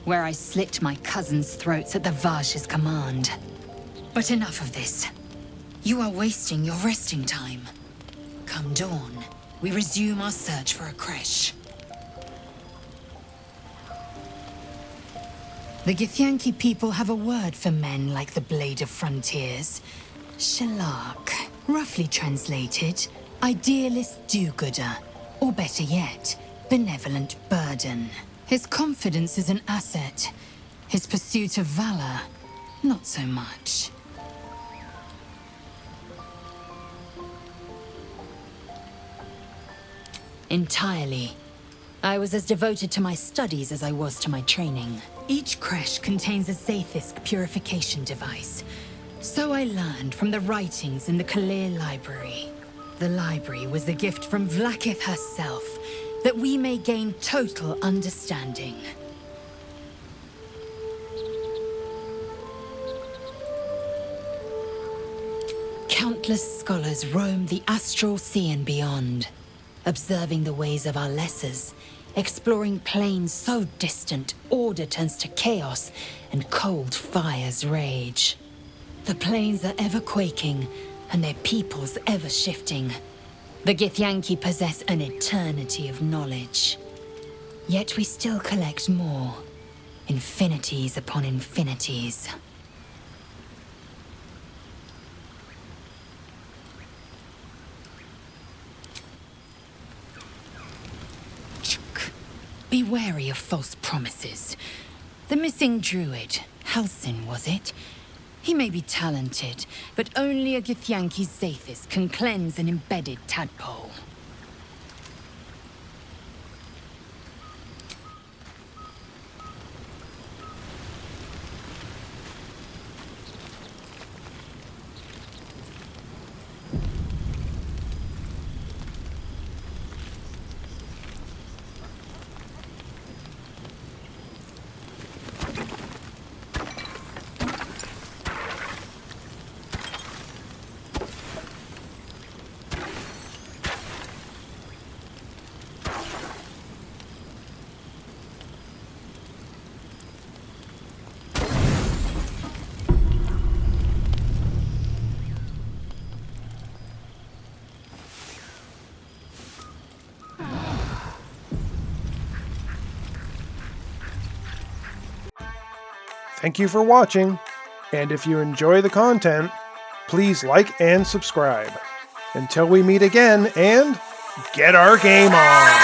Where I slit my cousins' throats at the Vash's command. But enough of this. You are wasting your resting time. Come dawn, we resume our search for a creche. The Githyanki people have a word for men like the Blade of Frontiers. Shalak. Roughly translated, idealist do-gooder. Or better yet, benevolent burden. His confidence is an asset. His pursuit of valor, not so much. Entirely. I was as devoted to my studies as I was to my training. Each creche contains a Zaithisk purification device. So I learned from the writings in the Kalir library. The library was a gift from Vlaakith herself, that we may gain total understanding. Countless scholars roam the astral sea and beyond, observing the ways of our lessers, exploring planes so distant order turns to chaos and cold fires rage. The planes are ever quaking, and their peoples ever shifting. The Githyanki possess an eternity of knowledge. Yet we still collect more. Infinities upon infinities. Be wary of false promises. The missing druid, Halsin, was it? He may be talented, but only a Githyanki Zaithis can cleanse an embedded tadpole. Thank you for watching, and if you enjoy the content, please like and subscribe. Until we meet again, and get our game on!